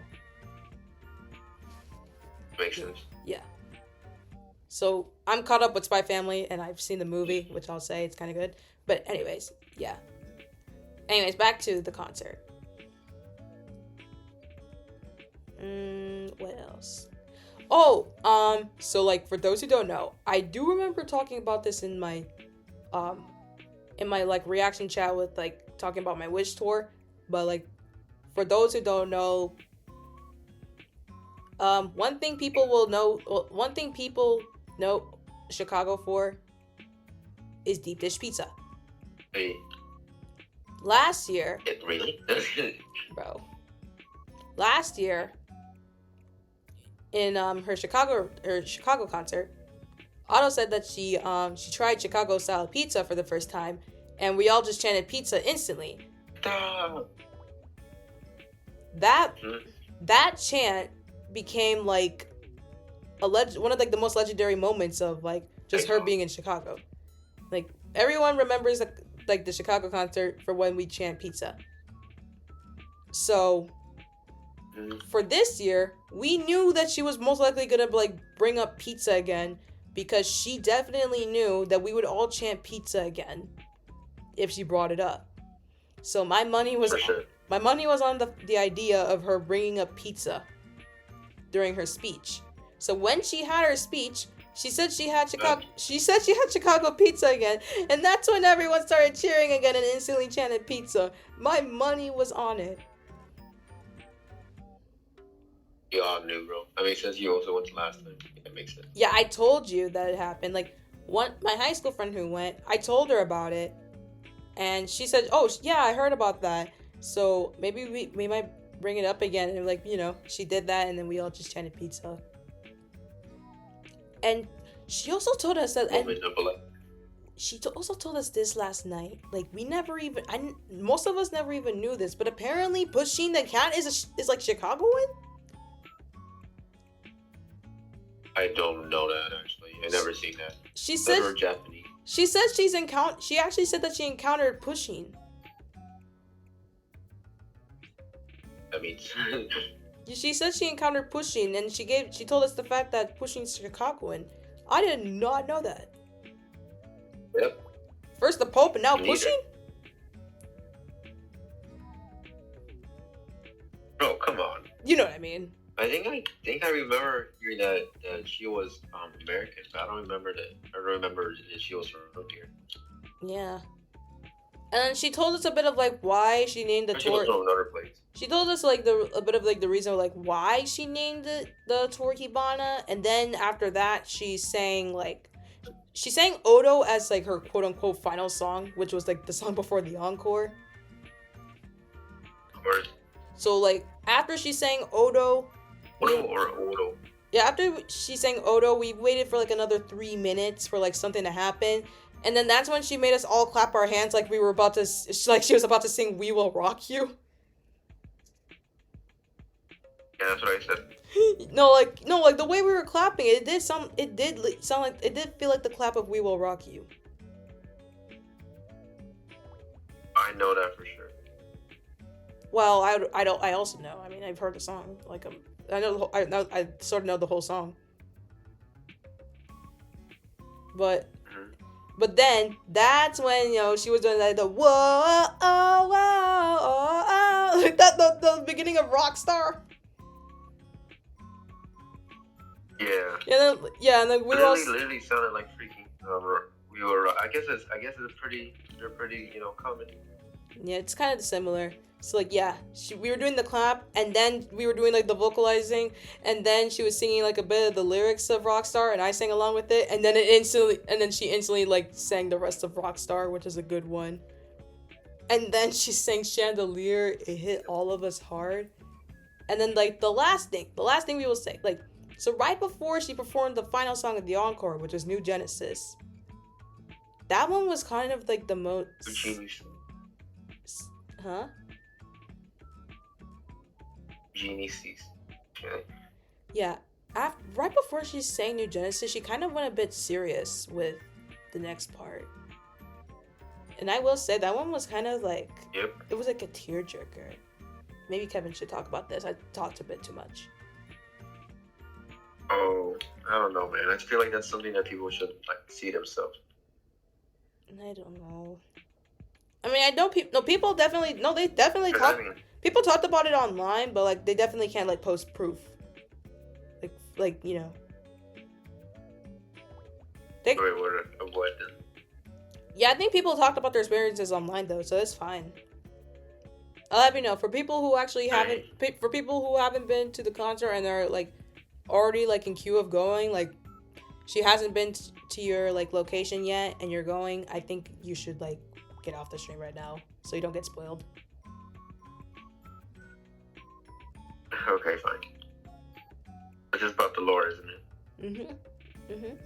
Makes sense. Yeah. So I'm caught up with Spy Family, and I've seen the movie, which I'll say it's kind of good. But anyways, yeah. Anyways, back to the concert. What else? Oh, so like for those who don't know, I do remember talking about this in my like reaction chat with like talking about my Wish tour, but like for those who don't know, one thing people know Chicago for is deep dish pizza. Hey. Last year, Really? bro. Last year, in her Chicago concert, Otto said that she tried Chicago style pizza for the first time, and we all just chanted pizza instantly. That chant became like one of like the most legendary moments of like just her being in Chicago. Like everyone remembers like the Chicago concert for when we chant pizza. So for this year, we knew that she was most likely gonna like bring up pizza again, because she definitely knew that we would all chant pizza again if she brought it up. So my money was on the idea of her bringing up pizza during her speech. So when she had her speech, she said she had Chicago pizza again, and that's when everyone started cheering again and instantly chanted pizza. My money was on it. You all knew, bro. I mean, since you also went last time, that makes sense. Yeah, I told you that it happened. Like, my high school friend who went, I told her about it, and she said, "Oh, yeah, I heard about that. So maybe we might bring it up again." And like, she did that, and then we all just chanted pizza. And she also told us that, also told us this last night. Like, most of us never even knew this, but apparently, Pushing the Cat is like Chicagoan. I don't know that actually. I never seen that. She said Japanese. She said she actually said that she encountered Pushing. I mean, she said she encountered Pushing, and she told us the fact that Pushing's Chicagoan. I did not know that. Yep. First the Pope and now Pushing? Bro, come on. You know what I mean. I think I remember hearing that she was American, but I don't remember that. I remember that she was from here. Yeah. And she told us a bit of like why she named the tour. She was from another place. She told us like a bit of like the reason like why she named the tour Hibana, and then after that she sang Odo as like her quote unquote final song, which was like the song before the encore. So like after she sang Odo. Odo. Yeah, after she sang Odo, we waited for like another 3 minutes for like something to happen, and then that's when she made us all clap our hands like we were about to, like she was about to sing "We Will Rock You." Yeah, that's what I said. No, like the way we were clapping, it did feel like the clap of "We Will Rock You." I know that for sure. Well, I also know. I mean, I've heard the song. Like I sort of know the whole song. But then that's when she was doing like the whoa oh oh oh oh, like that the beginning of Rockstar. Yeah. And then we literally sounded like freaking. We were. I guess it's pretty. They're pretty common. Yeah, it's kind of similar. So like yeah, we were doing the clap, and then we were doing like the vocalizing, and then she was singing like a bit of the lyrics of Rockstar, and I sang along with it, and then she instantly like sang the rest of Rockstar, which is a good one. And then she sang Chandelier. It hit all of us hard. And then like the last thing we will say, like, so right before she performed the final song of the encore, which was New Genesis, that one was kind of like the most. Huh? Genesis. Yeah. Right before she sang New Genesis, she kind of went a bit serious with the next part. And I will say that one was kind of like, it was like a tearjerker. Maybe Kevin should talk about this. I talked a bit too much. I don't know, man. I feel like that's something that people should like see themselves. I don't know. I mean, I know people definitely, no, they definitely talk. People talked about it online, but like they definitely can't like post proof. Like you know. Wait, what then? Yeah, I think people talked about their experiences online though, so it's fine. I'll have you know, for people who actually haven't been to the concert and are like already like in queue of going, like she hasn't been to your like location yet and you're going, I think you should like get off the stream right now so you don't get spoiled. Okay, fine. It's just about the lore, isn't it?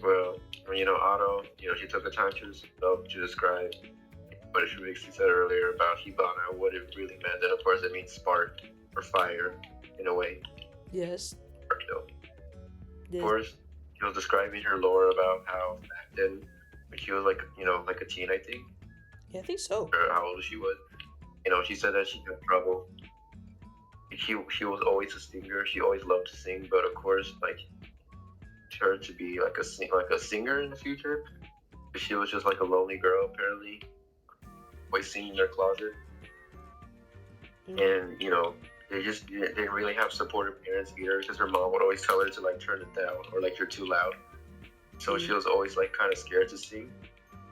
Well, you know, Otto, you know, she took the time to describe what she said earlier about Hibana, what it really meant, and of course it means spark or fire in a way. Yes. You know. Yes. Of course, she was describing her lore about how back then, when she was like, you know, like a teen, I think. Yeah, I think so. Or how old she was. You know, she said that she had trouble. She was always a singer. She always loved to sing, but of course, like, her to be like a singer in the future, she was just like a lonely girl apparently, always singing in their closet. And you know, they didn't really have supportive parents either, because her mom would always tell her to like turn it down or like you're too loud. So she was always like kind of scared to sing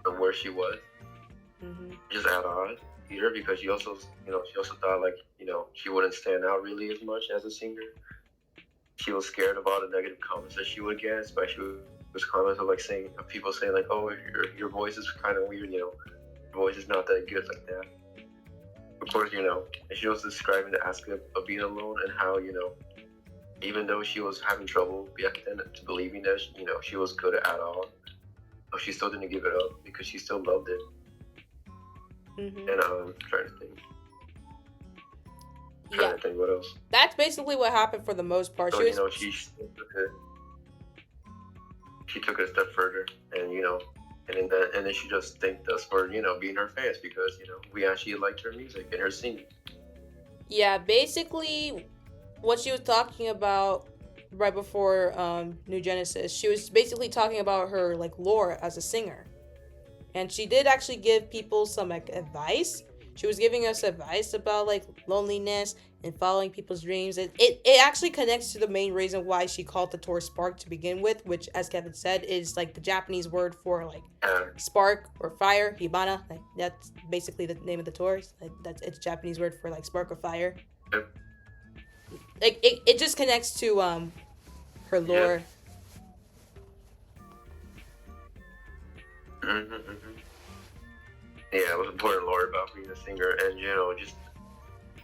from where she was. Just add on either, because she also thought like, you know, she wouldn't stand out really as much as a singer. She was scared of all the negative comments that she would get, especially with comments of like people saying like, oh, your voice is kind of weird, you know, your voice is not that good like that. Of course, you know, and she was describing the aspect of being alone and how, you know, even though she was having trouble back then to believing that, you know, she was good at all, but she still didn't give it up because she still loved it. And I'm trying to think. Trying to think what else. That's basically what happened for the most part. So, you know, she took it a step further, and you know, and then she just thanked us for, you know, being her fans, because, you know, we actually liked her music and her singing. Yeah, basically, what she was talking about right before New Genesis, she was basically talking about her like lore as a singer, and she did actually give people some like advice. She was giving us advice about like loneliness and following people's dreams. And it actually connects to the main reason why she called the tour Spark to begin with, which, as Kevin said, is like the Japanese word for like spark or fire, Hibana. Like that's basically the name of the tour. Like, it's Japanese word for like spark or fire. Like it just connects to her lore. Yeah, it was important lore about being a singer, and you know, just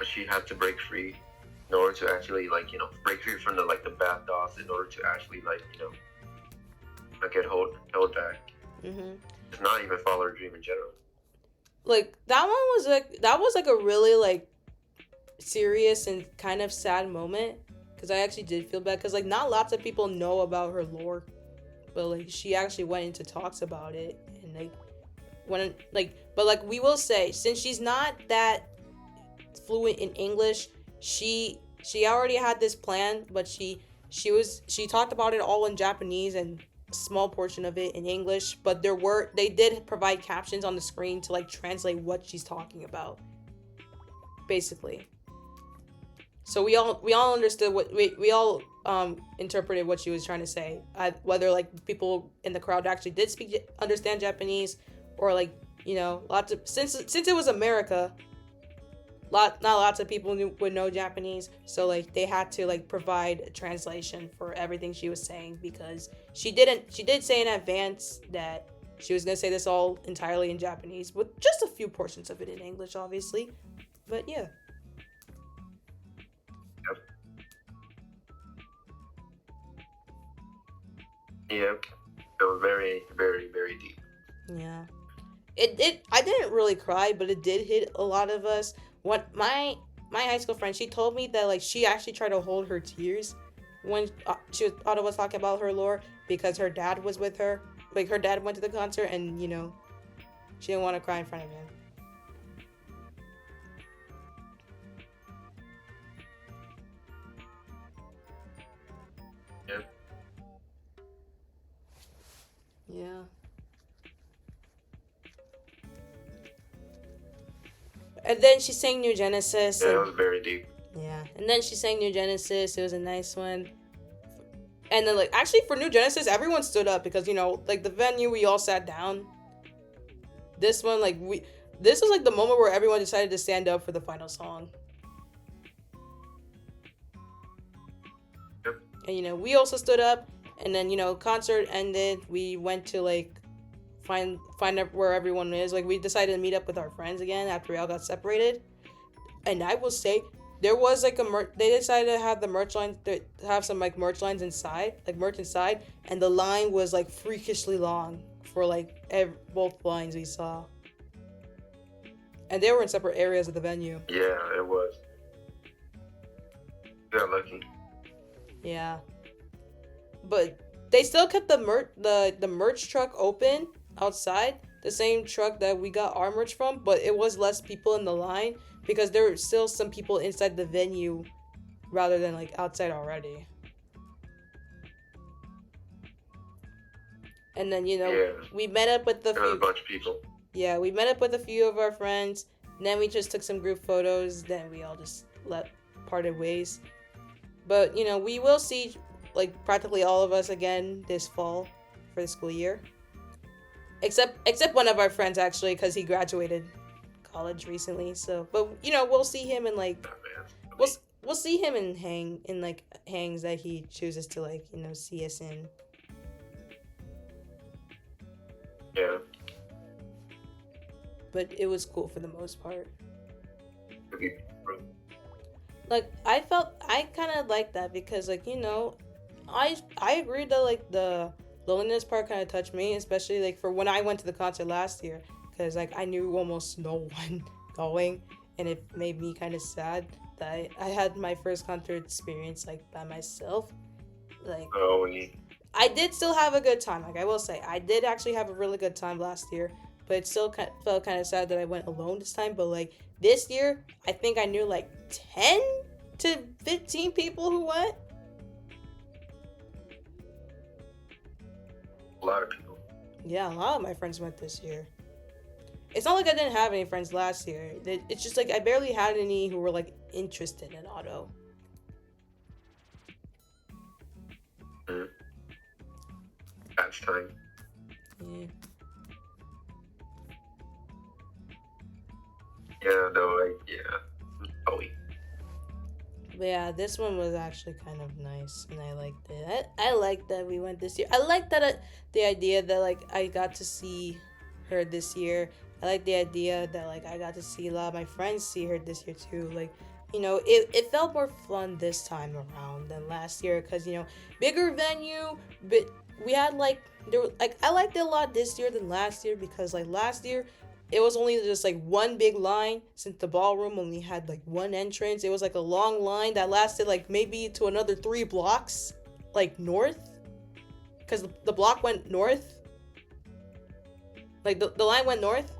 she had to break free in order to actually, like, you know, break free from the like the bad thoughts in order to actually, like, you know, not get held back. It's not even follow her dream in general. Like that was like a really like serious and kind of sad moment, because I actually did feel bad, because like not lots of people know about her lore, but like she actually went into talks about it, and like when like, but like we will say, since she's not that fluent in English, she already had this plan, but she talked about it all in Japanese and a small portion of it in English, but they did provide captions on the screen to like translate what she's talking about, basically. So we all understood what we all interpreted what she was trying to say. Whether like people in the crowd actually did understand Japanese, or like, you know, lots of since it was America, not lots of people would know Japanese, so like they had to like provide a translation for everything she was saying, because she did say in advance that she was gonna say this all entirely in Japanese, with just a few portions of it in English, obviously. But yeah. Yep. It was very, very, very deep. Yeah. I didn't really cry, but it did hit a lot of us. What my high school friend, she told me that like she actually tried to hold her tears when Otto was talking about her lore, because her dad was with her. Like her dad went to the concert, and you know, she didn't want to cry in front of him. And then she sang New Genesis. Yeah, And, it was very deep. yeah. And then she sang New Genesis. It was a nice one. And then, like, actually for New Genesis, everyone stood up because, you know, like, the venue, we all sat down. This one, like, this was, like, the moment where everyone decided to stand up for the final song. Yep. And, you know, we also stood up. And then, you know, concert ended. We went to, like, find out where everyone is. Like, we decided to meet up with our friends again after we all got separated. And I will say, there was like they decided to have the merch lines, have some like merch lines inside, like merch inside, and the line was like freakishly long for like both lines we saw. And they were in separate areas of the venue. Yeah, it was. Got lucky. Yeah. But they still kept the merch truck open outside, the same truck that we got our merch from, but it was less people in the line because there were still some people inside the venue rather than like outside already. And then, you know, Yeah. we met up with There was a bunch of people. Yeah, we met up with a few of our friends. And then we just took some group photos. Then we all just parted ways. But, you know, we will see like practically all of us again this fall for the school year. Except one of our friends actually, because he graduated college recently. So, but you know, we'll see him in like we'll see him in hangs that he chooses to like, you know, see us in. Yeah. But it was cool for the most part. Okay. Like I kind of liked that because like, you know, I agree that like the loneliness part kind of touched me, especially like for when I went to the concert last year, because like I knew almost no one going, and it made me kind of sad that I had my first concert experience like by myself. Like I did still have a good time. Like I will say, I did actually have a really good time last year, but it still felt kind of sad that I went alone this time. But like this year, I think I knew like 10 to 15 people who went. A lot of people. Yeah, a lot of my friends went this year. It's not like I didn't have any friends last year. It's just like I barely had any who were like interested in auto. That's time. Yeah. Yeah, no, yeah. Oh, But yeah, this one was actually kind of nice, and I liked it. I liked that we went this year. I liked that the idea that like I got to see her this year. I like the idea that like I got to see a lot of my friends see her this year too. Like, you know, it felt more fun this time around than last year because, you know, bigger venue, but we had like I liked it a lot this year than last year because like last year it was only just like one big line since the ballroom only had like one entrance. It was like a long line that lasted like maybe to another 3 blocks like north, because the block went north, like the line went north.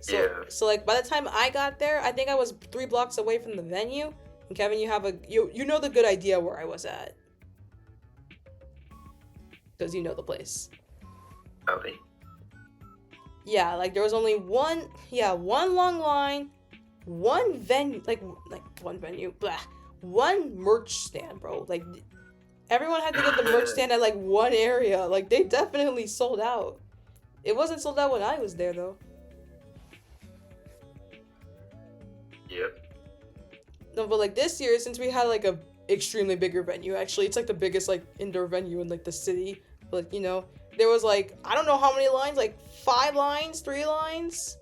So, yeah. So like by the time I got there, I think I was 3 blocks away from the venue. And Kevin, you have you know the good idea where I was at, because you know the place. Probably. Yeah, like there was only one long line, one venue, one merch stand, bro. Like everyone had to get the merch stand at like one area. Like they definitely sold out. It wasn't sold out when I was there though. Yep. No, but like this year, since we had like a extremely bigger venue, actually, it's like the biggest like indoor venue in like the city. But you know, there was like I don't know how many lines, like 5 lines, 3 lines.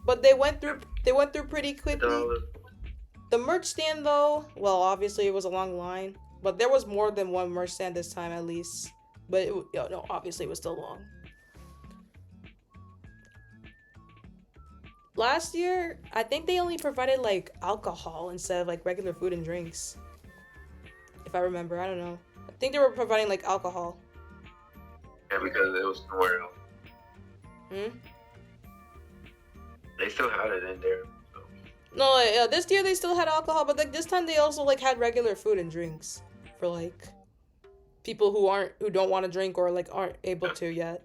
But they went through pretty quickly. The merch stand though, well, obviously it was a long line, but there was more than one merch stand this time at least. But obviously it was still long. Last year, I think they only provided like alcohol instead of like regular food and drinks. If I remember, I don't know. I think they were providing like alcohol. Yeah, because it was somewhere else. They still had it in there. So. No, this year they still had alcohol, but like this time they also like had regular food and drinks for like people who don't want to drink or like aren't able to yet.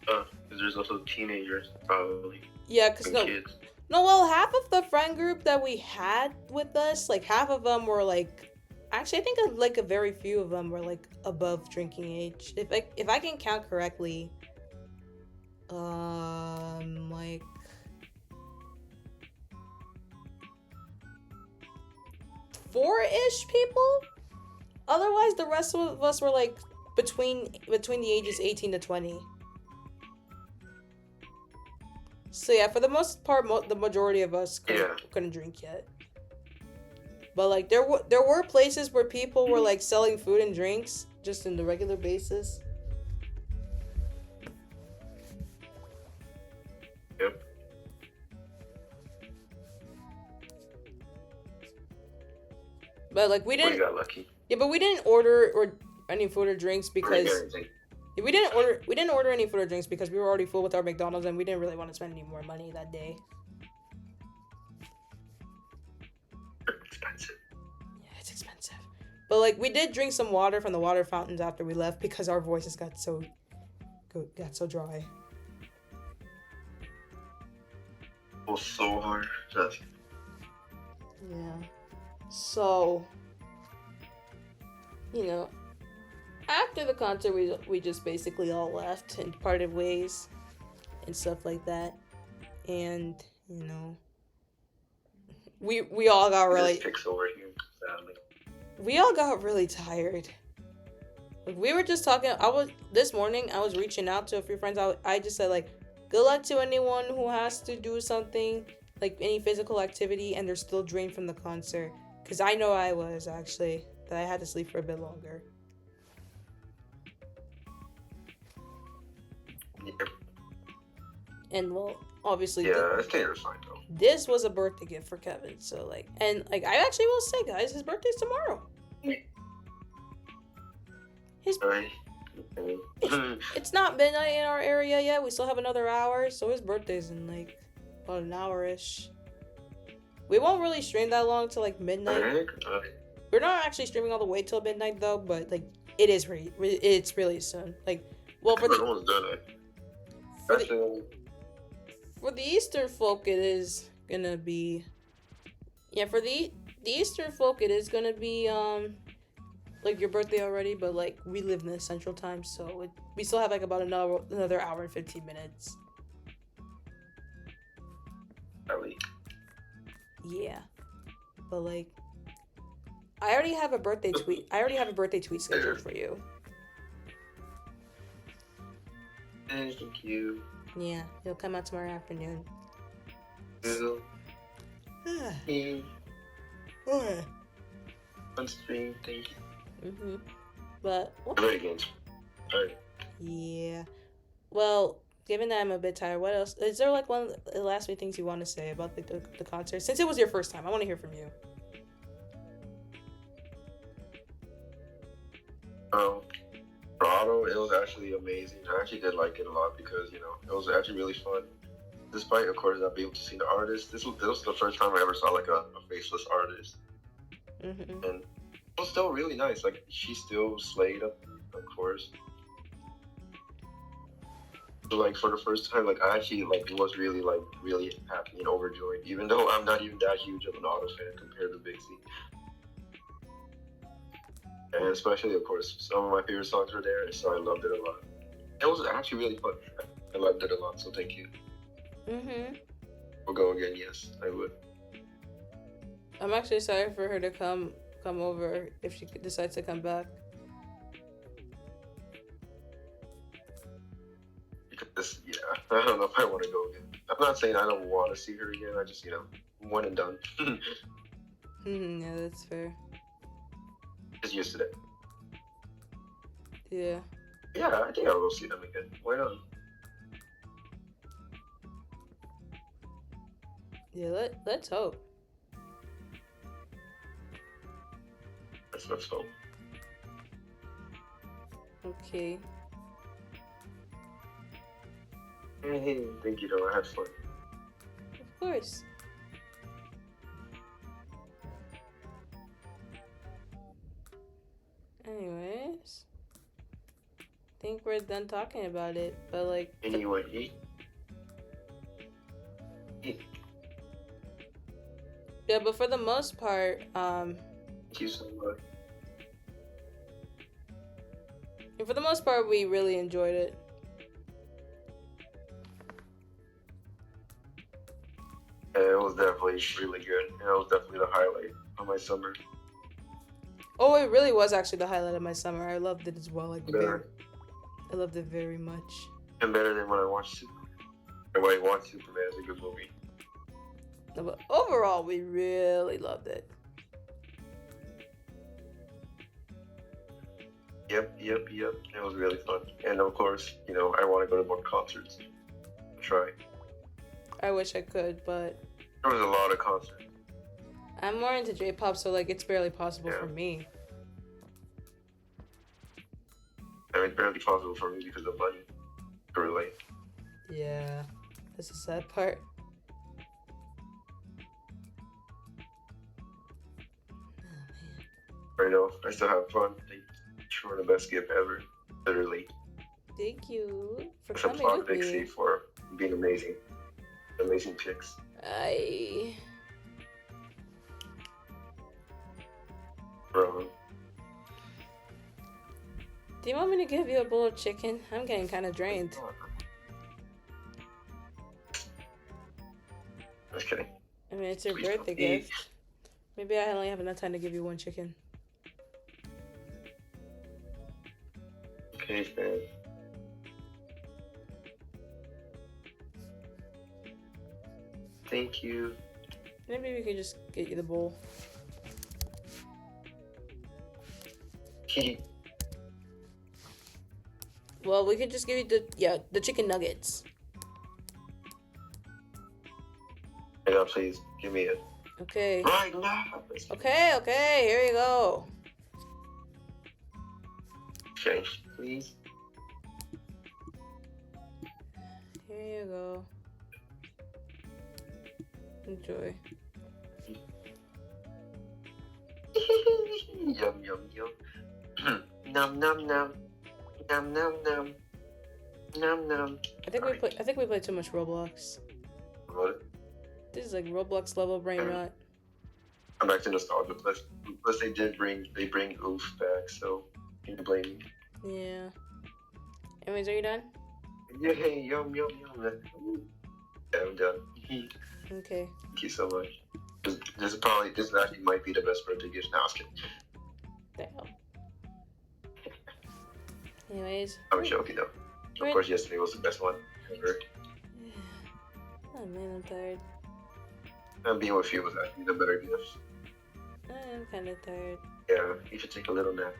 Because there's also teenagers, probably. Yeah, because And no, kids. no, well, half of the friend group that we had with us, like half of them were like, actually, I think like a very few of them were like above drinking age. If I can count correctly, like 4-ish people. Otherwise, the rest of us were like between the ages 18 to 20. So yeah, for the most part, the majority of us couldn't drink yet. But like there were places where people were like selling food and drinks just in the regular basis. Yep. But like we We got lucky. Yeah, but we didn't order or any food or drinks because we didn't order any food or drinks because we were already full with our McDonald's and we didn't really want to spend any more money that day. Expensive. Yeah, it's expensive. But like we did drink some water from the water fountains after we left because our voices got so dry. It was so hard. Yeah. So, you know, after the concert, we just basically all left and parted ways and stuff like that. And, you know, we all got really... We all got really tired. Like, we were just talking... This morning, I was reaching out to a few friends. I just said, like, good luck to anyone who has to do something, like any physical activity, and they're still drained from the concert. Because I know I was, actually, that I had to sleep for a bit longer. Yep. And, well, obviously... Yeah, I think it was fine, though. This was a birthday gift for Kevin, so, like... And, like, I actually will say, guys, his birthday's tomorrow. It's not midnight in our area yet. We still have another hour, so his birthday's in, like, about an hour-ish. We won't really stream that long till like midnight. We're not actually streaming all the way till midnight though, but like it's really soon. Like, well, for the Eastern folk, it is gonna be. Yeah, for the Eastern folk, it is gonna be like your birthday already, but like we live in the Central Time, so we still have like about another hour and 15 minutes. Yeah, but like, I already have a birthday tweet. Scheduled for you. Thank you. Yeah, it'll come out tomorrow afternoon. On stream, thank you. But Alright. Yeah. Well, given that I'm a bit tired, what else? Is there like one of the last few things you want to say about the concert? Since it was your first time, I want to hear from you. For Auto, it was actually amazing. I actually did like it a lot because, you know, it was actually really fun. Despite, of course, not being able to see the artist, this was the first time I ever saw like a faceless artist. And it was still really nice. Like, she still slayed up, of course. So, like, for the first time, like, I actually, like, was really happy and overjoyed, even though I'm not even that huge of an Auto fan compared to VIXIE. And especially, of course, some of my favorite songs were there, so I loved it a lot. It was actually really fun. I loved it a lot, so thank you. We'll go again, yes, I would. I'm actually excited for her to come over if she decides to come back. Because, yeah, I don't know if I want to go again. I'm not saying I don't want to see her again, I just, you know, one and done. Yeah, that's fair. Just used to that. Yeah. Yeah, I think I'll go see them again. Why not? Yeah, let's hope. Let's hope. Okay. Thank you, though. I had fun. Of course. Anyways. think we're done talking about it. But like, Anyway, yeah, but for the most part, thank you so much. and for the most part, we really enjoyed it. Yeah, it was definitely really good. It was definitely the highlight of my summer. Oh, it really was actually the highlight of my summer. I loved it as well. Like, Better. I loved it very much. And better than when I watched Superman. And when I watched Superman, it's a good movie. No, but overall, we really loved it. Yep. It was really fun. And of course, you know, I want to go to more concerts. Try. I wish I could, but There was a lot of concerts. I'm more into J-pop, so like it's barely possible for me. I mean, it's barely possible for me because of money. To relate. Yeah, that's the sad part. Right now, I still have fun. Sure, the best gift ever. Literally. Thank you for Let's coming applaud with VIXIE me. for being amazing. Amazing picks. Bro. Do you want me to give you a bowl of chicken? I'm getting kind of drained. Just kidding. I mean, it's your Please birthday don't eat. gift. Maybe I only have enough time to give you one chicken. Okay, man. Thank you. Maybe we could just get you the bowl. Well, we could just give you the chicken nuggets. Yeah, please give me it. Okay. Right now. Okay, here you go. Change, please. Here you go. Enjoy. Yum yum yum. Num num num. Num num num. Num num. I think we play too much Roblox. What? This is like Roblox level brain rot. I'm back to nostalgia. Plus they bring Oof back, so can you blame me? Yeah. Anyways, are you done? Yay, yum yum yum. Yeah, I'm done. Okay. Thank you so much. This actually might be the best birthday gift. Now, I was kidding. Damn. Anyways. I'm joking though. Of course, yesterday was the best one ever. Oh man, I'm tired. And being with you was actually the better gift. I'm kind of tired. Yeah, you should take a little nap.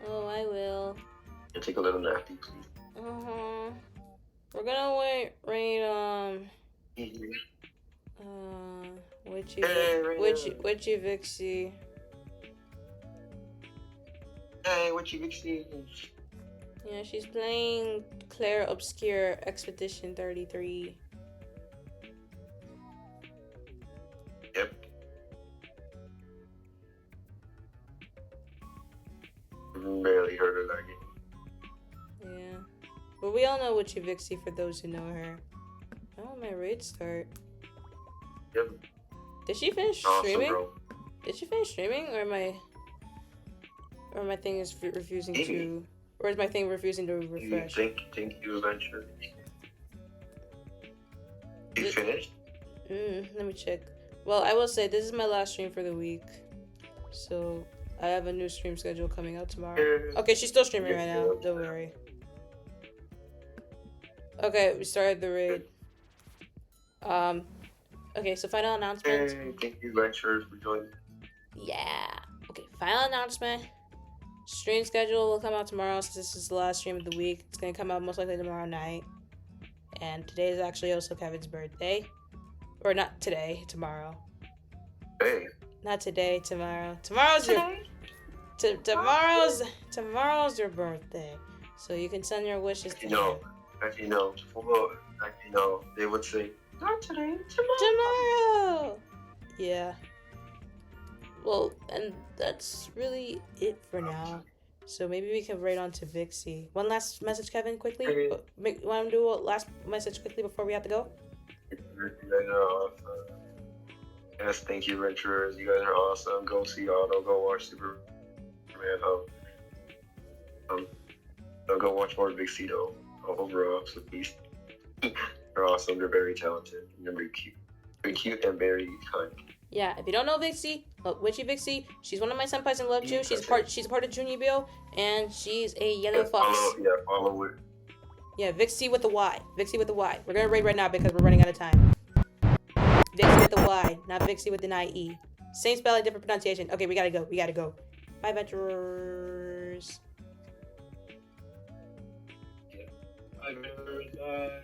Oh, I will. You take a little nap, please. We're gonna rate Witchy VIXIE. Hey, what you VIXIE? Yeah, she's playing Claire Obscure Expedition 33. Yep. Barely heard of that game. Yeah. But we all know Witchy VIXIE for those who know her. Oh, my raid start. Yep. Did she finish Awesome, streaming? bro. Did she finish streaming, or my thing is refusing to, or is my thing refusing to refresh? Think you eventually. You finished? Let me check. Well, I will say this is my last stream for the week, so I have a new stream schedule coming out tomorrow. Okay, she's still streaming right now. Don't worry. Okay, we started the raid. Okay, so final announcement. Hey, thank you, Venture, for joining. Yeah. Okay, final announcement. Stream schedule will come out tomorrow since this is the last stream of the week. It's gonna come out most likely tomorrow night. And today is actually also Kevin's birthday. Or not today, tomorrow. Hey. Not today, tomorrow. Tomorrow's your birthday. So you can send your wishes to him. Actually, no. They would say, not today, tomorrow. Yeah. Well, and that's really it for now. So maybe we can raid on to VIXIE. One last message, Kevin, quickly. Okay. Want to do a last message quickly before we have to go? You guys are awesome. Yes, thank you, Venturers. You guys are awesome. Go see Auto. Go watch Superman. Go watch more VIXIE though. Overall, so peace. They're awesome. They're very talented. And they're very cute and very kind. Yeah, if you don't know VIXIE, Witchy VIXIE, she's one of my senpais in Love-Chu. She's a part of Junior Bill, and she's a yellow fox. Follow it. Yeah, VIXIE with the Y. VIXIE with the Y. We're gonna raid right now because we're running out of time. VIXIE with the Y, not VIXIE with an IE. Same spelling, different pronunciation. Okay, we gotta go. Bye, Venturers. Bye, Venturers. Bye.